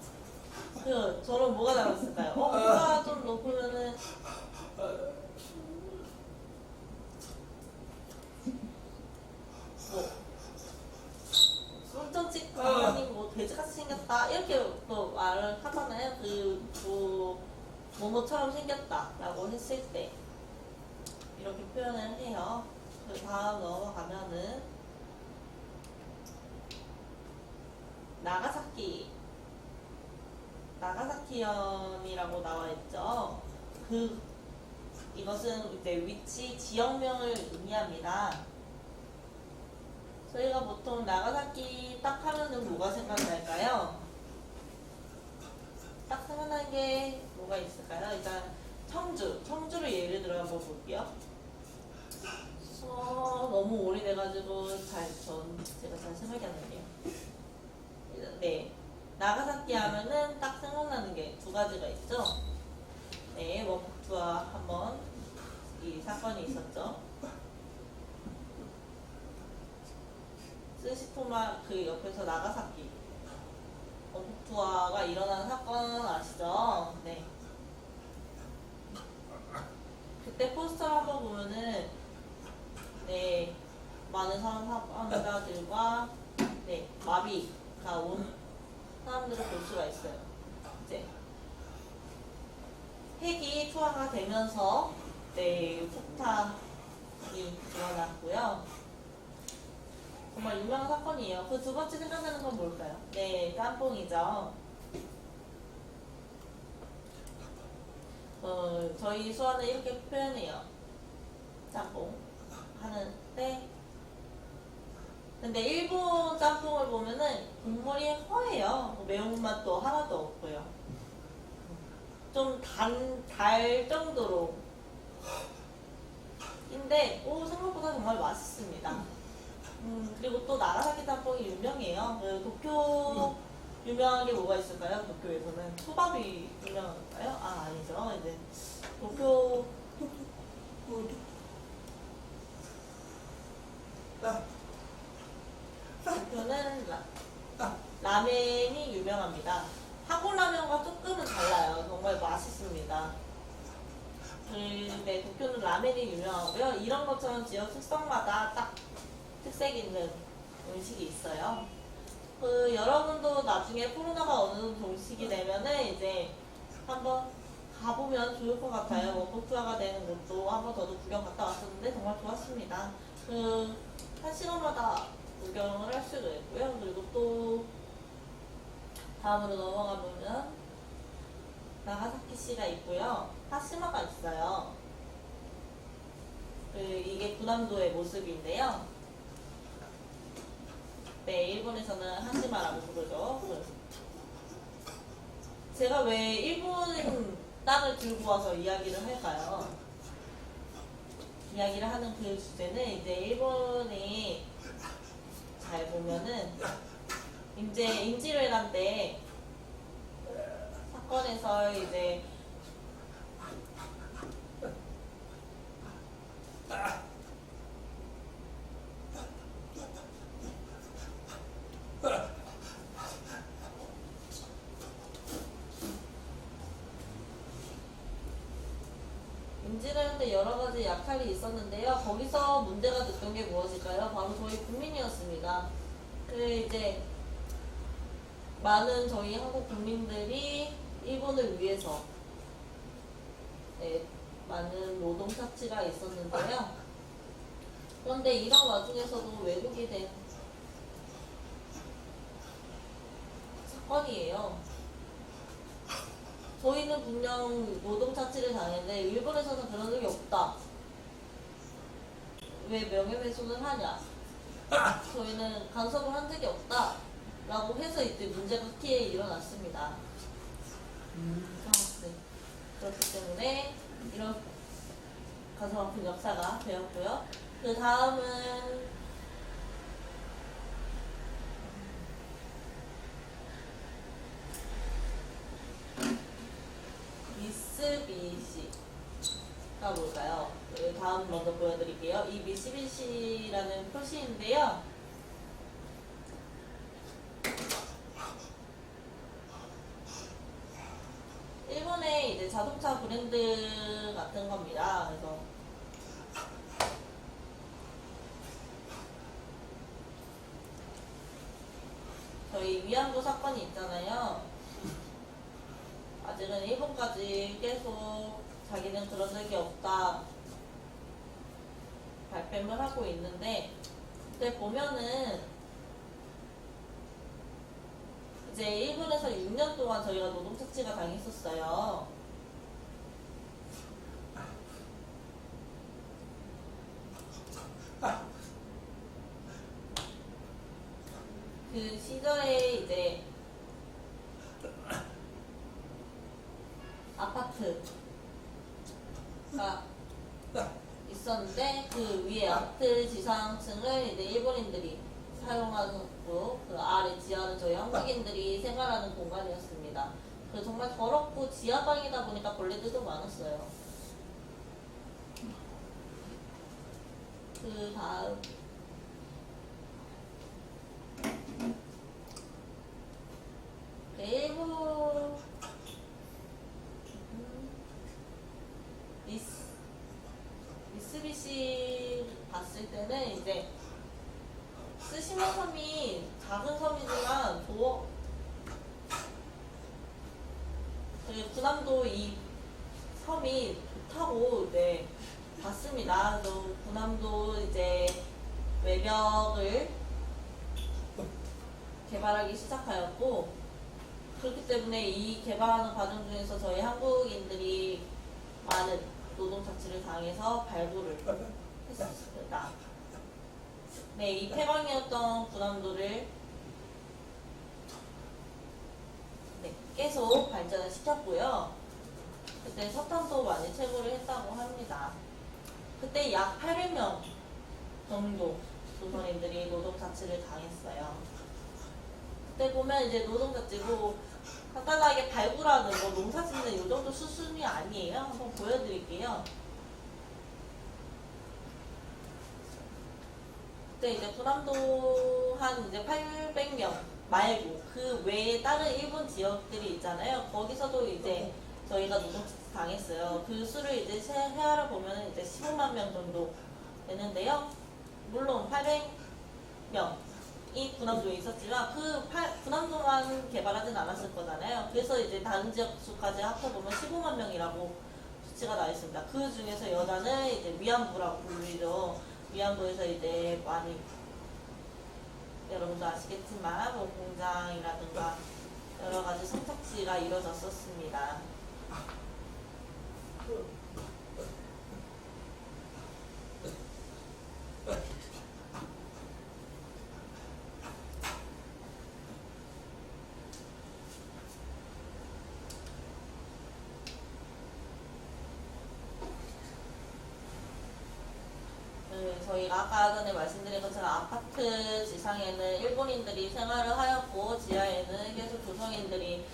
저는 뭐가 닮았을까요? 뭐가 좀 높으면은 뭐 손전직 부모님 뭐 돼지같이 생겼다 이렇게 또 말을 하잖아요. 뭐뭐처럼 생겼다라고 했을 때 이렇게 표현을 해요. 그 다음 넘어가면은 나가사키현이라고 나와 있죠. 이것은 이제 위치 지역명을 의미합니다. 저희가 보통 나가사키 딱 하면은 뭐가 생각날까요? 딱 생각나는 게 뭐가 있을까요? 일단 청주를 예를 들어 한번 볼게요. 너무 오래돼가지고 제가 잘 생각이 안 나네요. 네, 나가사키 하면은 딱 생각나는 게 두 가지가 있죠. 네, 원폭투와 한번 이 사건이 있었죠. 스시토마 그 옆에서 나가사키 원폭투하가 일어난 사건 아시죠? 네. 그때 포스터 한번 보면은 네, 많은 사람들과 네, 마비가 온 사람들을 볼 수가 있어요. 이제 핵이 투하가 되면서 네, 폭탄이 일어났고요. 정말 유명한 사건이에요. 그 두 번째 생각나는 건 뭘까요? 네, 짬뽕이죠. 저희 수아는 이렇게 표현해요. 짬뽕 하는데 근데 일본 짬뽕을 보면은 국물이 허해요. 매운맛도 하나도 없고요. 좀 달 정도로 인데 생각보다 정말 맛있습니다. 그리고 또 나가사키 짬뽕이 유명해요. 도쿄 유명한 게 뭐가 있을까요? 도쿄에서는 초밥이 유명한가요? 아 아니죠. 이제 도쿄는 라멘이 유명합니다. 한국 라면과 조금은 달라요. 정말 맛있습니다. 네, 도쿄는 라면이 유명하고요. 이런 것처럼 지역 특성마다 딱 특색 있는 음식이 있어요. 여러분도 나중에 코로나가 어느 정도 종식이 되면은 이제 한번 가보면 좋을 것 같아요. 원복 투어가 되는 곳도 한번 저도 구경 갔다 왔었는데 정말 좋았습니다. 한 시간마다 구경을 할 수도 있고요. 그리고 또 다음으로 넘어가 보면 나가사키시가 있고요. 하시마가 있어요. 이게 군함도의 모습인데요. 네, 일본에서는 하시마라고 부르죠. 제가 왜 일본 땅을 들고 와서 이야기를 할까요? 이야기를 하는 그 주제는 이제 일본이 잘 보면은 임진왜란 때 사건에서 이제 임진왜란 때 여러 가지 약탈이 있었는데요. 거기서 문제가 됐던 게 무엇일까요? 바로 저희 국민이었습니다. 이제 많은 저희 한국 국민들이 일본을 위해서 네, 많은 노동 착취가 있었는데요. 그런데 이런 와중에서도 왜곡이 된 사건이에요. 저희는 분명 노동 착취를 당했는데 일본에서는 그런 적이 없다. 왜 명예훼손을 하냐? 저희는 간섭을 한 적이 없다. 라고 해서 이때 문제가 크게 일어났습니다. 네. 그렇기 때문에 이런 가슴 아픈 역사가 되었고요. 그 다음은 미쓰비시가 뭘까요? 그 다음 먼저 보여드릴게요. 이 미쓰비시라는 표시인데요. 일본의 이제 자동차 브랜드 같은 겁니다. 그래서 저희 위안부 사건이 있잖아요. 아직은 일본까지 계속 자기는 그런 적이 없다 발뺌을 하고 있는데, 그때 보면은 이제 일본에서 6년 동안 저희가 노동 착취가 당했었어요. 그 시절에 이제 아파트가 있었는데 그 위에 아파트 지상층을 이제 일본인들이 사용하고 그 아래 지하는 저희 한국인들이 생활하는 공간이었습니다. 그 정말 더럽고 지하방이다 보니까 벌레들도 많았어요. 그 다음 일본 미쓰비시 봤을 때는 이제 스시마 섬이 작은 섬이지만 그 군함도 이 섬이 좋다고 이제 봤습니다. 그래서 군함도 이제 외벽을 개발하기 시작하였고, 그렇기 때문에 이 개발하는 과정 중에서 저희 한국인들이 많은 노동 착취를 당해서 발굴을 했었습니다. 네, 이 폐광이었던 군함도를 네, 계속 발전을 시켰고요. 그때 석탄도 많이 채굴을 했다고 합니다. 그때 약 800명 정도 조선인들이 노동 착취를 당했어요. 그때 보면 이제 노동 착취고 간단하게 발굴하는 뭐 농사 짓는 이 정도 수준이 아니에요. 한번 보여드릴게요. 그때 이제 군함도 한 이제 800명 말고 그 외에 다른 일본 지역들이 있잖아요. 거기서도 이제 저희가 노동치트 당했어요. 그 수를 이제 헤아려 보면 이제 15만 명 정도 되는데요. 물론 800명이 군함도에 있었지만 그 군함도만 개발하진 않았을 거잖아요. 그래서 이제 다른 지역 수까지 합쳐보면 15만 명이라고 수치가 나와 있습니다. 그 중에서 여자는 이제 위안부라고 불리죠. 위안부에서 이제 많이 여러분도 아시겠지만 뭐 공장이라든가 여러 가지 성착지가 이루어졌었습니다. 네, 저희가 아까 전에 말씀드린 것처럼 아파트 지상에는 일본인들이 생활을 하였고 지하에는 계속 조선인들이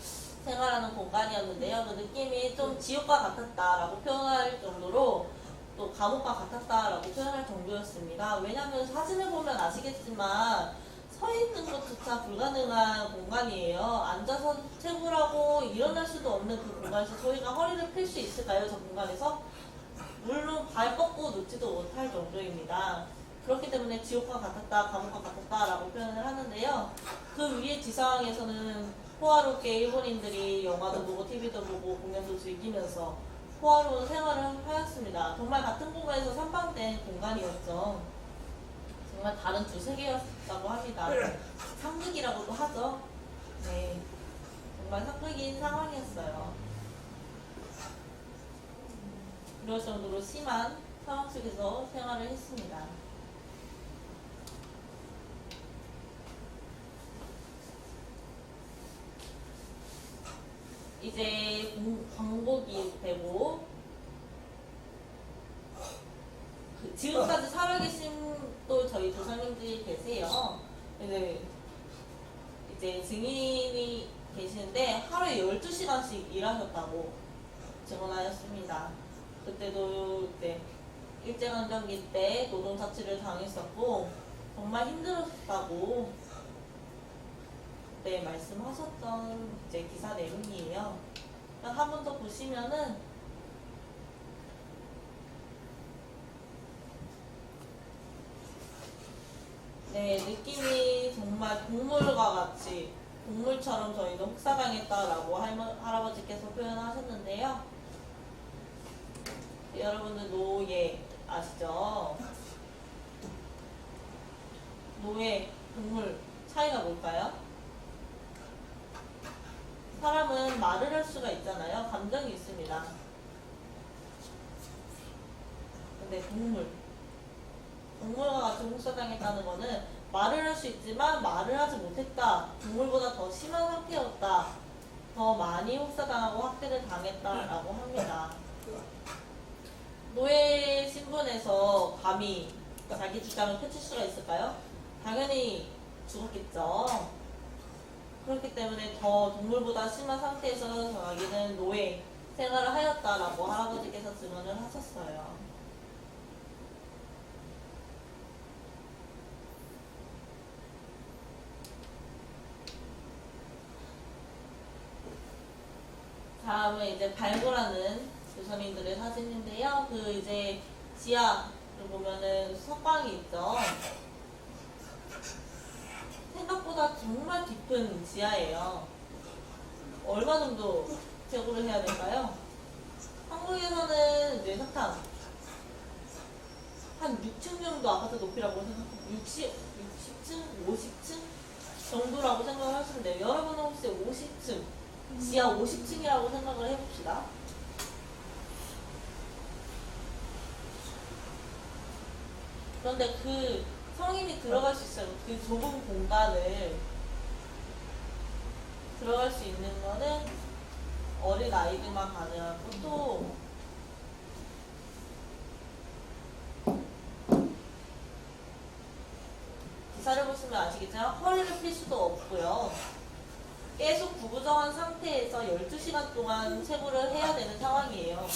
생활하는 공간이었는데요. 그 느낌이 좀 지옥과 같았다라고 표현할 정도로 또 감옥과 같았다라고 표현할 정도였습니다. 왜냐하면 사진을 보면 아시겠지만 서 있는 것조차 불가능한 공간이에요. 앉아서 책을 하고 일어날 수도 없는 그 공간에서 저희가 허리를 펼 수 있을까요? 저 공간에서? 물론 발 뻗고 눕지도 못할 정도입니다. 그렇기 때문에 지옥과 같았다, 감옥과 같았다라고 표현을 하는데요. 그 위에 지상에서는 호화롭게 일본인들이 영화도 보고 TV도 보고 공연도 즐기면서 호화로운 생활을 하였습니다. 정말 같은 공간에서 선방된 공간이었죠. 정말 다른 두 세계였다고 합니다. 상극이라고도 하죠. 네, 정말 상극인 상황이었어요. 그럴 정도로 심한 상황 속에서 생활을 했습니다. 이제 광복이 되고 지금까지 살아계신 또 저희 조상님들이 계세요. 이제 증인이 계시는데 하루에 12시간씩 일하셨다고 증언하였습니다. 그때도 이제 일제강점기 때 노동자치를 당했었고 정말 힘들었다고 그때 말씀하셨던 이제 기사 내용이에요. 한 번 더 보시면은 네, 느낌이 정말 동물과 같이 동물처럼 저희는 혹사당했다라고 할아버지께서 표현하셨는데요. 여러분들 노예 아시죠? 노예, 동물 차이가 뭘까요? 사람은 말을 할 수가 있잖아요. 감정이 있습니다. 근데 동물과 같이 혹사당했다는 거는 말을 할 수 있지만 말을 하지 못했다. 동물보다 더 심한 상태였다. 더 많이 혹사당하고 학대를 당했다라고 합니다. 노예 신분에서 감히 자기 주장을 펼칠 수가 있을까요? 당연히 죽었겠죠. 그렇기 때문에 더 동물보다 심한 상태에서 자기는 노예 생활을 하였다라고 할아버지께서 증언을 하셨어요. 다음은 이제 발굴하는 조선인들의 사진인데요. 그 이제 지하를 보면은 석방이 있죠. 생각보다 정말 깊은 지하예요. 얼마 정도 제고를 해야 될까요? 한국에서는 이제 석탄 한 6층 정도 아파트 높이라고 생각합니다. 60층? 50층? 정도라고 생각을 하시면 돼요. 여러분은 혹시 50층, 지하 50층이라고 생각을 해봅시다. 그런데 그 성인이 들어갈 수 있어요. 그 좁은 공간을 들어갈 수 있는 거는 어린 아이들만 가능하고 또 기사를 보시면 아시겠지만 허리를 필 수도 없고요. 계속 구부정한 상태에서 12시간 동안 체구를 해야 되는 상황이에요.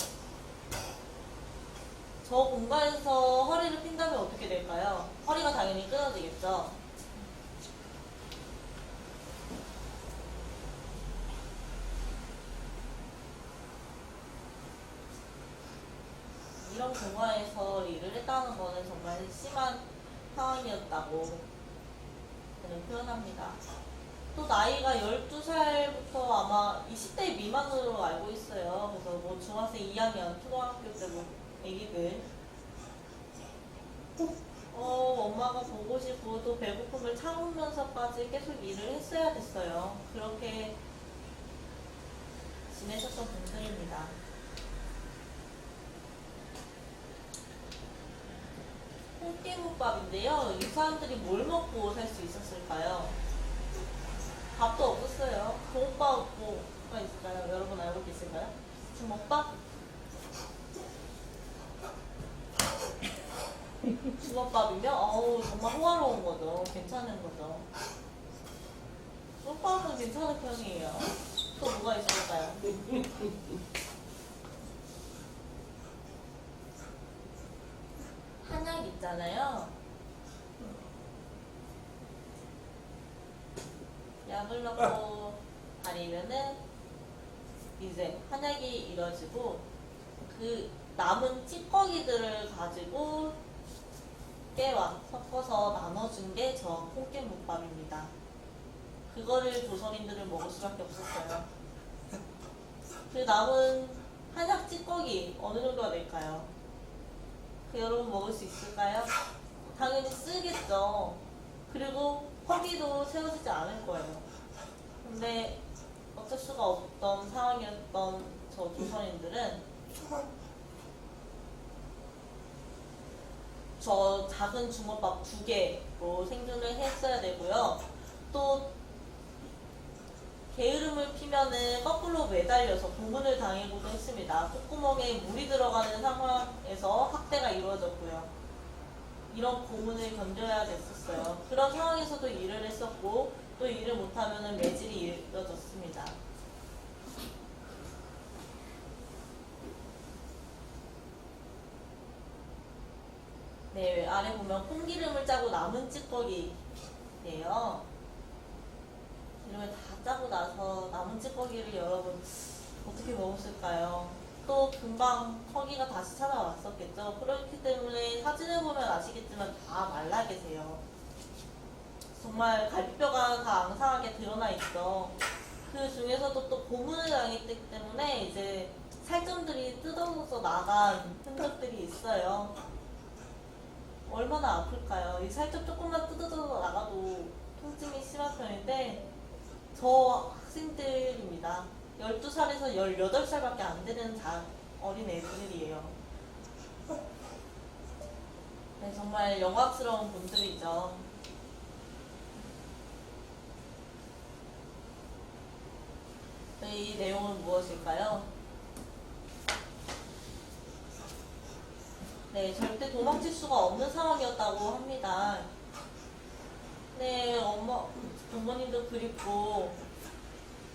저 공간에서 허리를 핀다면 어떻게 될까요? 허리가 당연히 끊어지겠죠. 이런 공간에서 일을 했다는 거는 정말 심한 상황이었다고 저는 표현합니다. 또 나이가 12살부터 아마 20대 미만으로 알고 있어요. 그래서 뭐 중학생 2학년, 초등학교 때 뭐 애기들 엄마가 보고 싶고 또 배고픔을 참으면서까지 계속 일을 했어야 됐어요. 그렇게 지내셨던 분들입니다. 홍게국밥인데요. 이 사람들이 뭘 먹고 살 수 있었을까요? 밥도 없었어요. 붕어밥 뭐가 있을까요? 여러분 알고 계신가요? 주먹밥? 주먹밥이면 어우 정말 호화로운 거죠. 괜찮은 거죠. 주먹밥은 괜찮은 편이에요. 또 뭐가 있을까요? 한약 있잖아요. 약을 넣고 다리면은 이제 한약이 이루어지고 그 남은 찌꺼기들을 가지고 깨와 섞어서 나눠준 게 저 콩깨묵밥입니다. 그거를 조선인들은 먹을 수밖에 없었어요. 그 남은 한약 찌꺼기 어느 정도가 될까요? 그 여러분 먹을 수 있을까요? 당연히 쓰겠죠. 그리고 허기도 채워지지 않을 거예요. 근데 어쩔 수가 없던 상황이었던 저 조선인들은 저 작은 주먹밥 2개로 생존을 했어야 되고요. 또 게으름을 피면은 거꾸로 매달려서 고문을 당하고도 했습니다. 콧구멍에 물이 들어가는 상황에서 학대가 이루어졌고요. 이런 고문을 견뎌야 됐었어요. 그런 상황에서도 일을 했었고 또 일을 못하면 매질이 이루어졌습니다. 네, 아래 보면 콩기름을 짜고 남은 찌꺼기예요. 기름을 다 짜고 나서 남은 찌꺼기를 여러분 어떻게 먹었을까요? 또 금방 허기가 다시 찾아왔었겠죠. 그렇기 때문에 사진을 보면 아시겠지만 다 말라 계세요. 정말 갈비뼈가 다 앙상하게 드러나 있죠. 그 중에서도 또 고문을 당했기 때문에 이제 살점들이 뜯어져서 나간 흔적들이 있어요. 얼마나 아플까요? 이 살점 조금만 뜯어져 나가도 통증이 심한 편인데 저 학생들입니다. 12살에서 18살밖에 안 되는 어린 애들이에요. 네, 정말 영광스러운 분들이죠. 이 내용은 무엇일까요? 네, 절대 도망칠 수가 없는 상황이었다고 합니다. 네, 부모님도 그립고,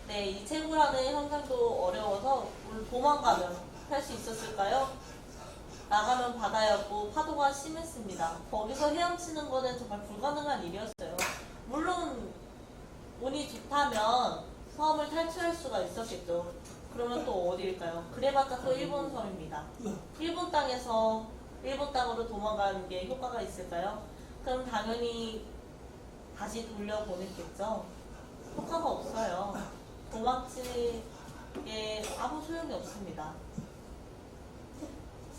네, 이 채굴하는 현장도 어려워서 도망가면 할 수 있었을까요? 나가면 바다였고 파도가 심했습니다. 거기서 헤엄치는 거는 정말 불가능한 일이었어요. 물론 운이 좋다면 섬을 탈출할 수가 있었겠죠. 그러면 또 어디일까요? 그래봤자 또 일본 섬입니다. 일본 땅에서 일본 땅으로 도망가는 게 효과가 있을까요? 그럼 당연히 다시 돌려보냈겠죠. 효과가 없어요. 도망치게 아무 소용이 없습니다.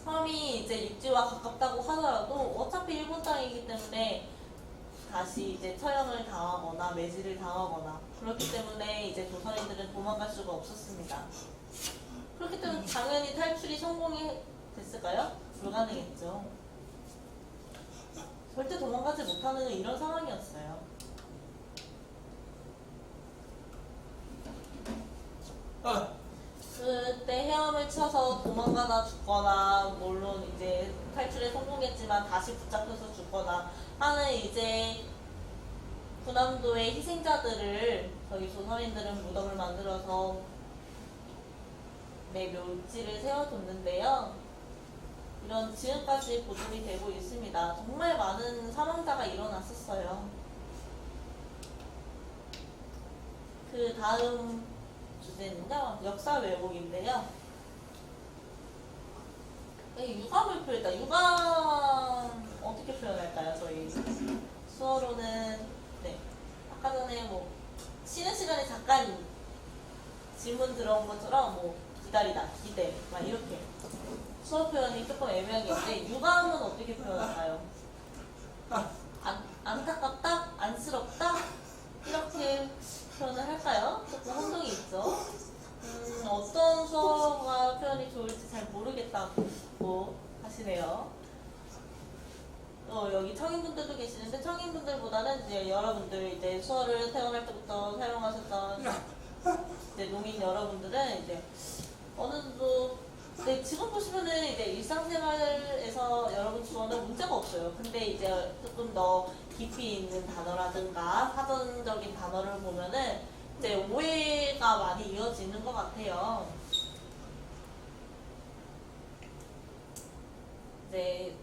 섬이 이제 육지와 가깝다고 하더라도 어차피 일본 땅이기 때문에 다시 이제 처형을 당하거나 매질을 당하거나 그렇기 때문에 이제 조선인들은 도망갈 수가 없었습니다. 그렇기 때문에 당연히 탈출이 성공이 됐을까요? 불가능했죠. 절대 도망가지 못하는 이런 상황이었어요. 그때 헤엄을 쳐서 도망가다 죽거나 물론 이제 탈출에 성공했지만 다시 붙잡혀서 죽거나 하는 이제 군함도의 희생자들을 저희 조선인들은 무덤을 만들어서 묘지를 세워뒀는데요. 이런 지금까지 보존이 되고 있습니다. 정말 많은 사망자가 일어났었어요. 그 다음 주제는요, 역사 왜곡인데요. 네, 유감을 표현했다. 유감 어떻게 표현할까요? 저희 수어로는 네 아까 전에 뭐 쉬는 시간에 잠깐 질문 들어온 것처럼 뭐 기다리다, 기대 막 이렇게 수어 표현이 조금 애매하겠는데 유감은 어떻게 표현할까요? 안타깝다? 안쓰럽다? 이렇게 표현을 할까요? 조금 혼동이 있죠. 어떤 수어가 표현이 좋을지 잘 모르겠다고 하시네요. 여기 청인분들도 계시는데 청인분들보다는 이제 여러분들 이제 수어를 태어날 때부터 사용하셨던 이제 농인 여러분들은 이제 어느 정도 네, 지금 보시면은 이제 일상생활에서 여러분 수어는 문제가 없어요. 근데 이제 조금 더 깊이 있는 단어라든가 사전적인 단어를 보면은 이제 오해가 많이 이어지는 것 같아요. 이제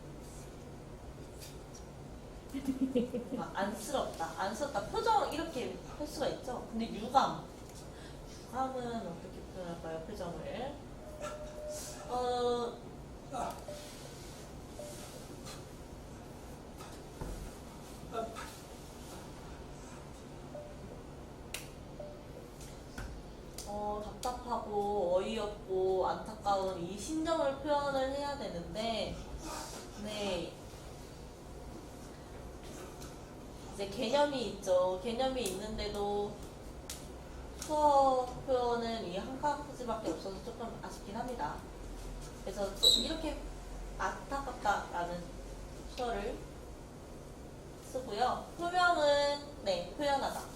안쓰럽다 표정 이렇게 할 수가 있죠. 근데 유감은 어떻게 표현할까요? 표정을 답답하고 어이없고 안타까운 이 심정을 표현을 해야 되는데 네 이제 개념이 있죠. 개념이 있는데도 수어 표현은 이 한 가지밖에 없어서 조금 아쉽긴 합니다. 그래서 이렇게 안타깝다라는 수어를 쓰고요. 표명은 네 표현하다.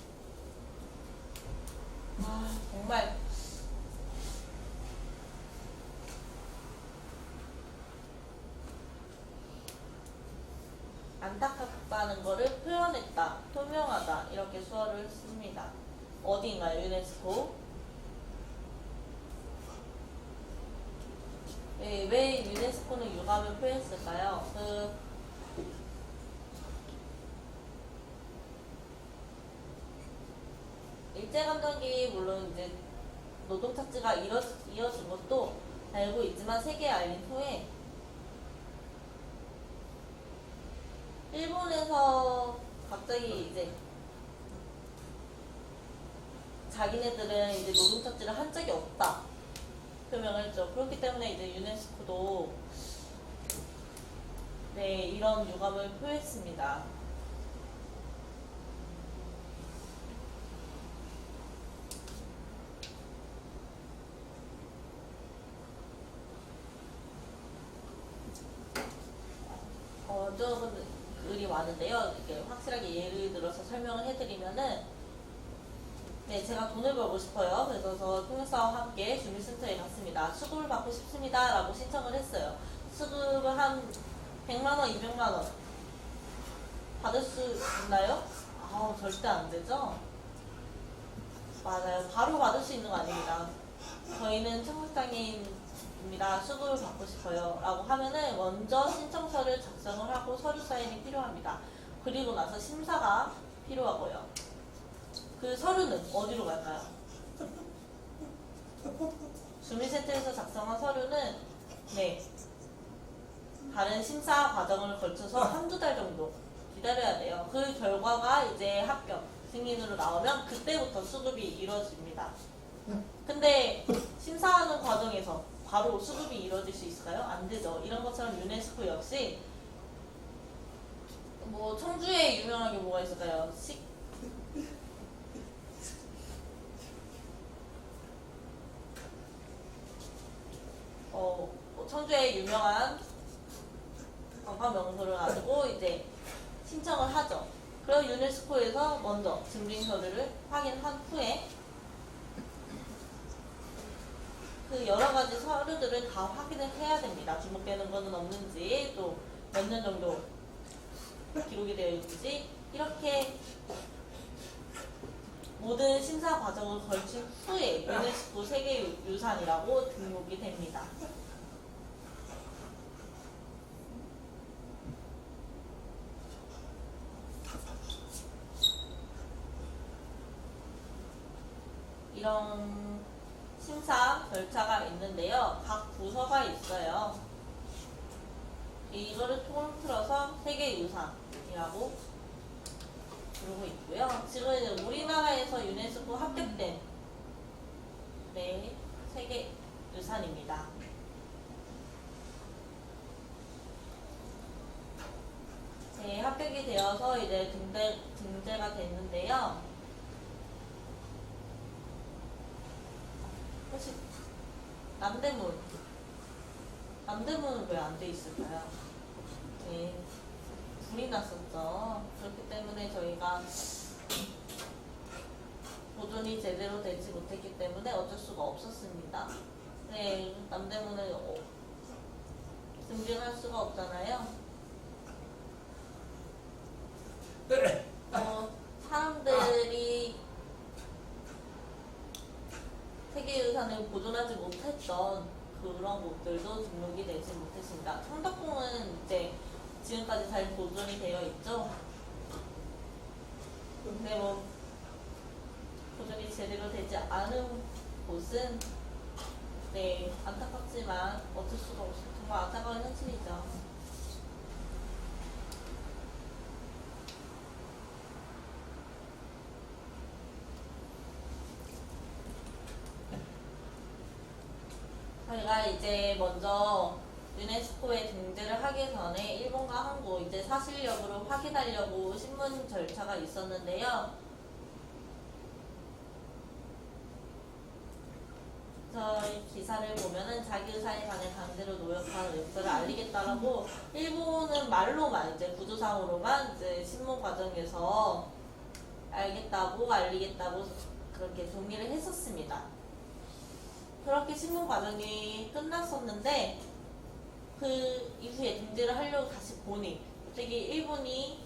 정말 안타깝다는 거를 표현했다, 표명하다 이렇게 수어를 씁니다. 어디인가요? 유네스코. 네, 왜 유네스코는 유감을 표현했을까요? 일제감정기 물론 이제 노동착지가 이어진 것도 알고 있지만 세계에 알린 후에 일본에서 갑자기 이제 자기네들은 이제 노동착지를 한 적이 없다 표명을 했죠. 그렇기 때문에 이제 유네스코도 네 이런 유감을 표했습니다. 좀 글이 많은데요. 이렇게 확실하게 예를 들어서 설명을 해드리면은 네, 제가 돈을 벌고 싶어요. 그래서 저 통역사와 함께 주민센터에 갔습니다. 수급을 받고 싶습니다. 라고 신청을 했어요. 수급을 한 100만원, 200만원 받을 수 있나요? 절대 안 되죠? 맞아요. 바로 받을 수 있는 거 아닙니다. 저희는 청국장애인입니다. 수급을 받고 싶어요. 라고 하면은 먼저 신청서를 작성을 하고 서류 사인이 필요합니다. 그리고 나서 심사가 필요하고요. 그 서류는 어디로 갈까요? 주민센터에서 작성한 서류는 네 다른 심사 과정을 거쳐서 한두 달 정도 기다려야 돼요. 그 결과가 이제 합격, 승인으로 나오면 그때부터 수급이 이루어집니다. 근데 심사하는 과정에서 바로 수급이 이루어질 수 있을까요? 안 되죠. 이런 것처럼 유네스코 역시 뭐 청주에 유명한 게 뭐가 있을까요? 청주에 유명한 관광 명소를 가지고 이제 신청을 하죠. 그럼 유네스코에서 먼저 증빙 서류를 확인한 후에 그 여러 가지 서류들을 다 확인을 해야 됩니다. 중복되는 거는 없는지 또 몇 년 정도 기록이 되어 있는지 이렇게 모든 심사 과정을 거친 후에 유네스코 세계유산이라고 등록이 됩니다. 이런 심사 절차가 있는데요. 각 부서가 있어요. 이거를 통틀어서 세계유산이라고 부르고 있고요. 지금 이제 우리나라에서 유네스코 합격된 네, 세계유산입니다. 네, 합격이 되어서 이제 등재가 됐는데요. 혹시 남대문은 왜 안 돼 있을까요? 네, 불이 났었죠. 그렇기 때문에 저희가 보존이 제대로 되지 못했기 때문에 어쩔 수가 없었습니다. 네, 남대문을 등재할 수가 없잖아요. 사람들이 세계유산을 보존하지 못했던 그런 곳들도 등록이 되지 못했습니다. 창덕궁은 이제 지금까지 잘 보존이 되어 있죠. 근데 뭐 보존이 제대로 되지 않은 곳은 네, 안타깝지만 어쩔 수가 없어요. 정말 안타까운 현실이죠. 저희가 이제 먼저 유네스코에 등재를 하기 전에 일본과 한국 이제 사실 여부를 확인하려고 신문 절차가 있었는데요. 저희 기사를 보면은 자기 의사에 관해 강제로 노역하는 역사를 알리겠다라고 일본은 말로만 이제 구조상으로만 이제 신문 과정에서 알리겠다고 그렇게 동의를 했었습니다. 그렇게 신문 과정이 끝났었는데 그 이후에 등재를 하려고 다시 보니 갑자기 일본이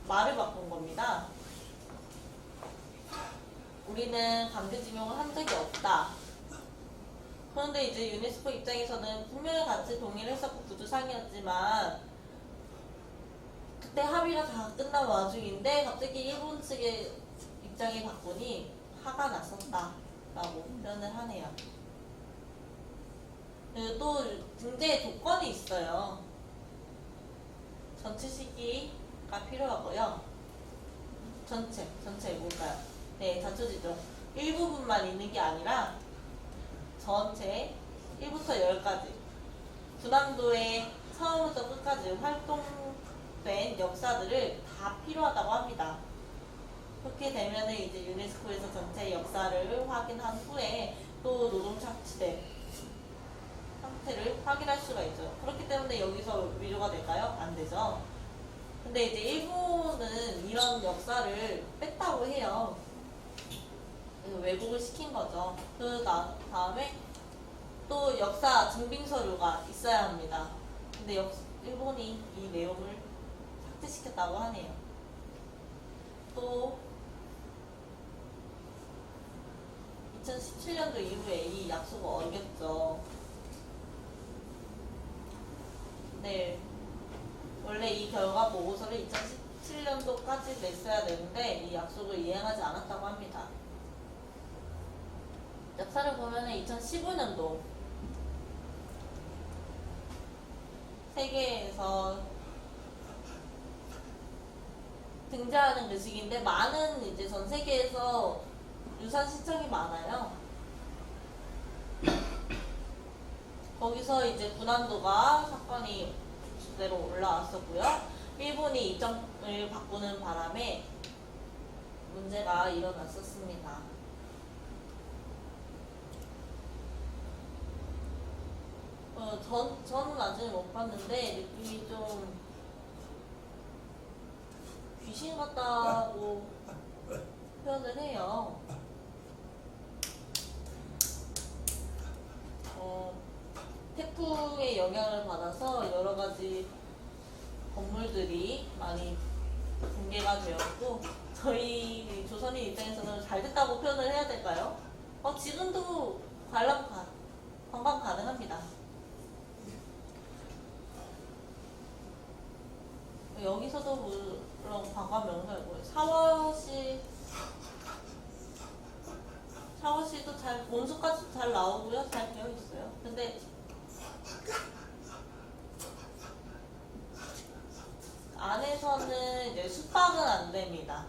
말을 바꾼 겁니다. 우리는 강제징용을 한 적이 없다. 그런데 이제 유네스코 입장에서는 분명히 같이 동의를 했었고 구두상이었지만 그때 합의가 다 끝난 와중인데 갑자기 일본 측의 입장이 바꾸니 화가 났었다라고 표현을 하네요. 그리고 또 등재 조건이 있어요. 전체 시기가 필요하고요. 전체 뭘까요? 네, 자초지종 일부분만 있는 게 아니라 전체 1부터 10까지 군함도의 처음부터 끝까지 활동된 역사들을 다 필요하다고 합니다. 그렇게 되면 이제 유네스코에서 전체 역사를 확인한 후에 또 노동 착취된 상태를 확인할 수가 있죠. 그렇기 때문에 여기서 위조가 될까요? 안 되죠. 근데 이제 일본은 이런 역사를 뺐다고 해요. 왜곡을 시킨 거죠. 그 다음에 또 역사 증빙 서류가 있어야 합니다. 근데 일본이 이 내용을 삭제시켰다고 하네요. 또 2017년도 이후에 이 약속을 어겼죠. 네, 원래 이 결과 보고서를 2017년도까지 냈어야 되는데 이 약속을 이행하지 않았다고 합니다. 역사를 보면 2015년도 세계에서 등장하는 그 시기인데 많은 이제 전 세계에서 유산 신청이 많아요. 거기서 이제 군함도가 사건이 주제로 올라왔었고요. 일본이 입장을 바꾸는 바람에 문제가 일어났었습니다. 저는 아직 못 봤는데 느낌이 좀 귀신 같다고 표현을 해요. 태풍의 영향을 받아서 여러 가지 건물들이 많이 붕괴가 되었고 저희 조선인 입장에서는 잘 됐다고 표현을 해야 될까요? 지금도 관광 가능합니다. 여기서도 물론 관광 명소이고 샤워실도 잘 온수까지 잘 나오고요. 잘 되어 있어요. 근데 안에서는 이제 숙박은 안 됩니다.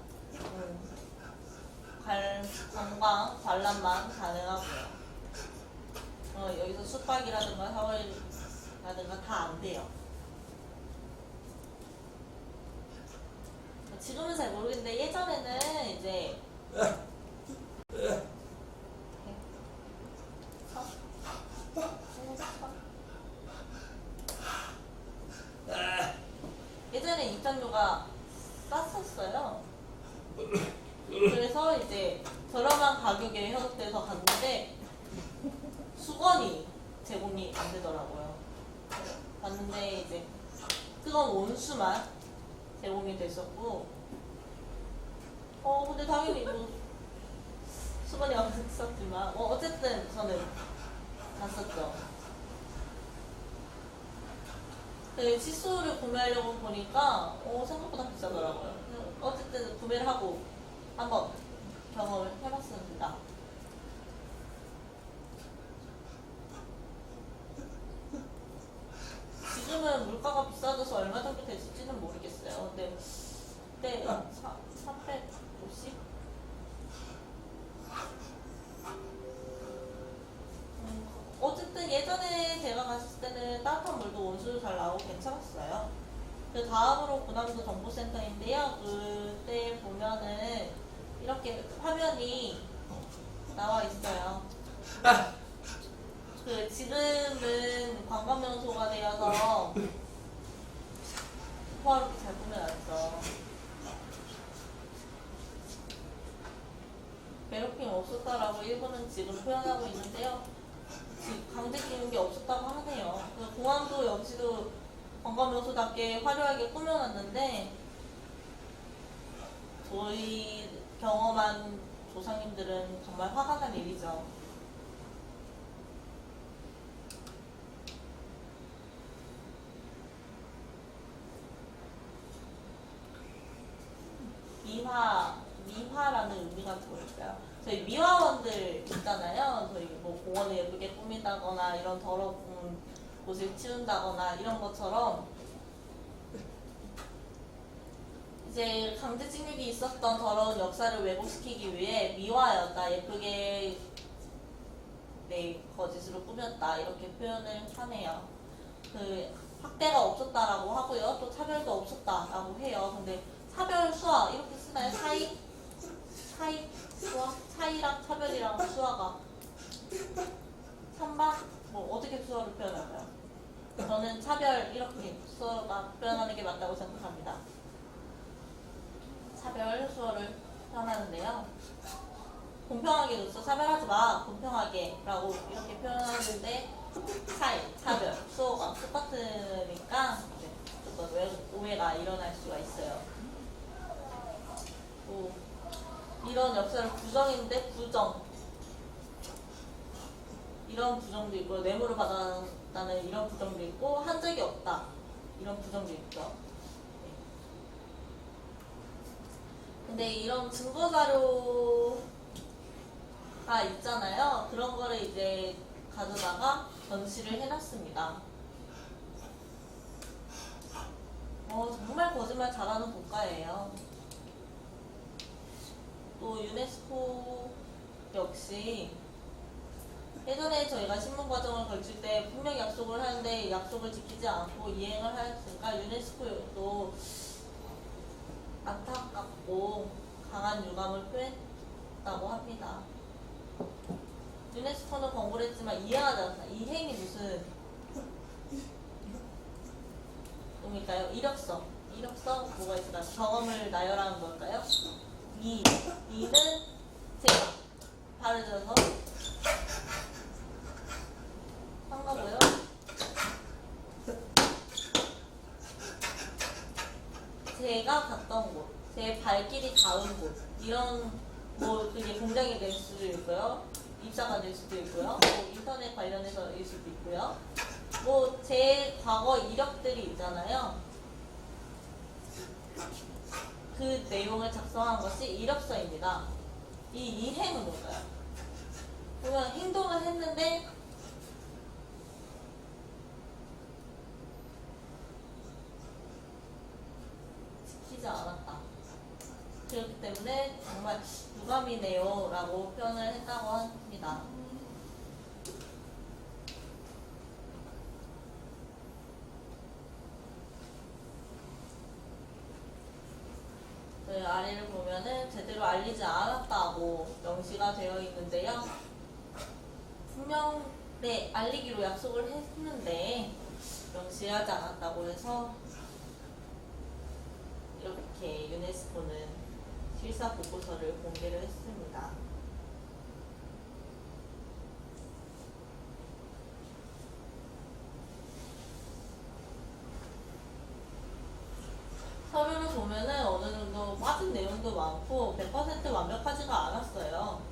관광, 관람만 가능하고요. 여기서 숙박이라든가 샤워라든가 다 안 돼요. 지금은 잘 모르겠는데 예전에는 이제 예전에 입장료가 쌌었어요. 그래서 이제 저렴한 가격에 현혹돼서 갔는데 수건이 제공이 안 되더라고요. 갔는데 이제 뜨거운 온수만 제공이 됐었고, 근데 당연히 뭐 수건이 없었지만, 어쨌든 저는 갔었죠. 네, 칫솔을 구매하려고 보니까 생각보다 비싸더라고요. 어쨌든 구매를 하고 한번 경험을 해봤습니다. 지금은 물가가 비싸져서 얼마 정도 될지는 모르겠어요. 근데 그때 350? 어쨌든 예전에 제가 갔을 때는 따뜻한 물도 온수도 잘 나오고 괜찮았어요. 그 다음으로 군함도 정보센터인데요. 그때 보면은 이렇게 화면이 나와 있어요. 지금은 관광명소가 되어서 포화롭게 잘 꾸며놨죠. 괴롭힘 없었다라고 일본은 지금 표현하고 있는데요. 강제 기록이 없었다고 하네요. 공항도 역시도 관광명소답게 화려하게 꾸며놨는데 저희 경험한 조상님들은 정말 화가 난 일이죠. 미화라는 의미가 뭐일까요? 저희 미화원들 있잖아요. 저희 뭐 공원을 예쁘게 꾸민다거나 이런 더러운 곳을 치운다거나 이런 것처럼 이제 강제징용이 있었던 더러운 역사를 왜곡시키기 위해 미화였다, 예쁘게 거짓으로 꾸몄다 이렇게 표현을 하네요. 학대가 없었다라고 하고요. 또 차별도 없었다라고 해요. 근데 차별, 수화 이렇게 쓰나요? 수화? 차이랑 차별이랑 수화가 찬반? 뭐 어떻게 수화를 표현할까요? 저는 차별 이렇게 수화가 표현하는 게 맞다고 생각합니다. 차별, 수화를 표현하는데요. 공평하게 줬어. 차별하지 마. 공평하게 라고 이렇게 표현하는데 차별, 수어가 똑같으니까 조금 오해가 일어날 수가 있어요. 또 이런 역사를 부정인데 부정, 이런 부정도 있고, 뇌물을 받았다는 이런 부정도 있고, 한 적이 없다 이런 부정도 있죠. 근데 이런 증거자료가 있잖아요. 그런 거를 이제 가져다가 전시를 해놨습니다. 정말 거짓말 잘하는 국가예요. 또 유네스코 역시 예전에 저희가 신문 과정을 걸칠 때 분명히 약속을 하는데 약속을 지키지 않고 이행을 하였으니까 유네스코도 안타깝고 강한 유감을 표했다고 합니다. 유네스코는 권고를 했지만 이행하지 않았다. 이행이 무슨 의미일까요? 이력서 뭐가 있을까요? 경험을 나열하는 걸까요? 이는 제가 바르져서 한 거고요. 제가 갔던 곳, 제 발길이 닿은 곳, 이런 그게 공장이 될 수도 있고요, 입사가 될 수도 있고요, 인터넷 관련해서일 수도 있고요, 제 과거 이력들이 있잖아요. 그 내용을 작성한 것이 이력서입니다. 이 이행은 뭘까요? 그러면 행동을 했는데 알리지 않았다. 그렇기 때문에 정말 유감이네요 라고 표현을 했다고 합니다. 그 아래를 보면은 제대로 알리지 않았다고 명시가 되어 있는데요. 분명 네 알리기로 약속을 했는데 명시하지 않았다고 해서 이렇게 유네스코는 실사 보고서를 공개를 했습니다. 서류를 보면은 어느 정도 빠진 내용도 많고 100% 완벽하지가 않았어요.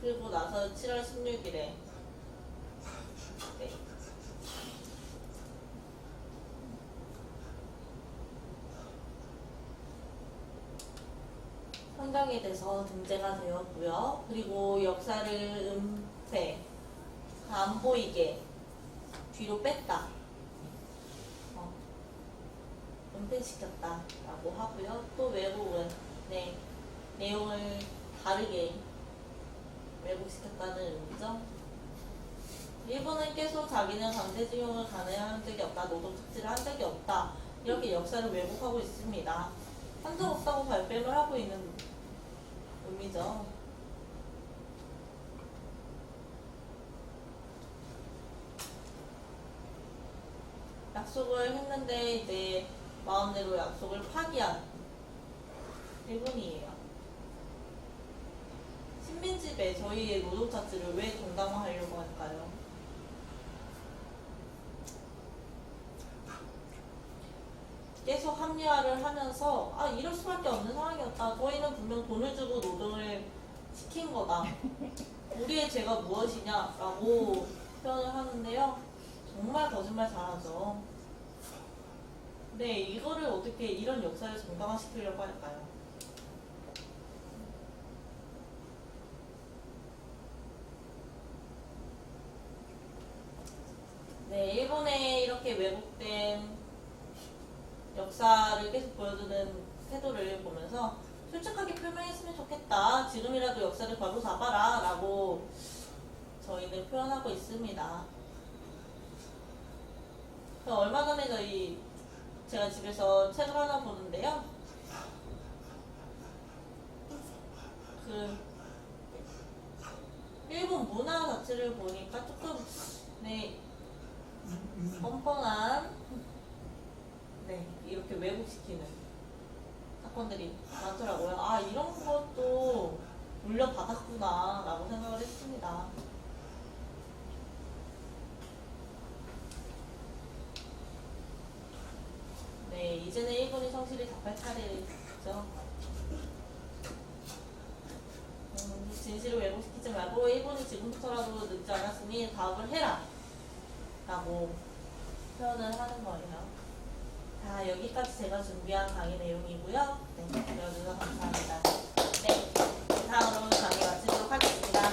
그리고 나서 7월 16일에 네. 환경에 대해서 등재가 되었고요. 그리고 역사를 안 보이게 뒤로 뺐다. 은폐시켰다라고 하고요. 또 왜곡은 네, 내용을 다르게 왜곡시켰다는 의미죠. 일본은 계속 자기는 강제징용을 강행한 적이 없다, 노동착취를 한 적이 없다 이렇게 역사를 왜곡하고 있습니다. 한 적 없다고 발뺌을 하고 있는 의미죠. 약속을 했는데 이제 마음대로 약속을 파기한 일본이에요. 식민지배 저희의 노동착취를 왜 정당화하려고 할까요? 계속 합리화를 하면서 이럴 수밖에 없는 상황이었다. 저희는 분명 돈을 주고 노동을 시킨 거다. 우리의 죄가 무엇이냐라고 표현을 하는데요. 정말 거짓말 잘하죠. 네, 이거를 어떻게 이런 역사를 정당화시키려고 할까요? 네, 일본의 이렇게 왜곡된 역사를 계속 보여주는 태도를 보면서 솔직하게 표명했으면 좋겠다. 지금이라도 역사를 바로 잡아라 라고 저희는 표현하고 있습니다. 얼마 전에 제가 집에서 책을 하나 보는데요. 일본 문화 자체를 보니까 조금 네 뻔뻔한 이렇게 왜곡시키는 사건들이 많더라고요. 이런 것도 물려받았구나 라고 생각을 했습니다. 네, 이제는 일본이 성실히 답할 차례죠. 진실을 왜곡시키지 말고 일본이 지금부터라도 늦지 않았으니 다음을 해라 라고 표현을 하는 거예요. 자, 여기까지 제가 준비한 강의 내용이고요. 네, 들어주셔서 감사합니다. 네, 다음으로 강의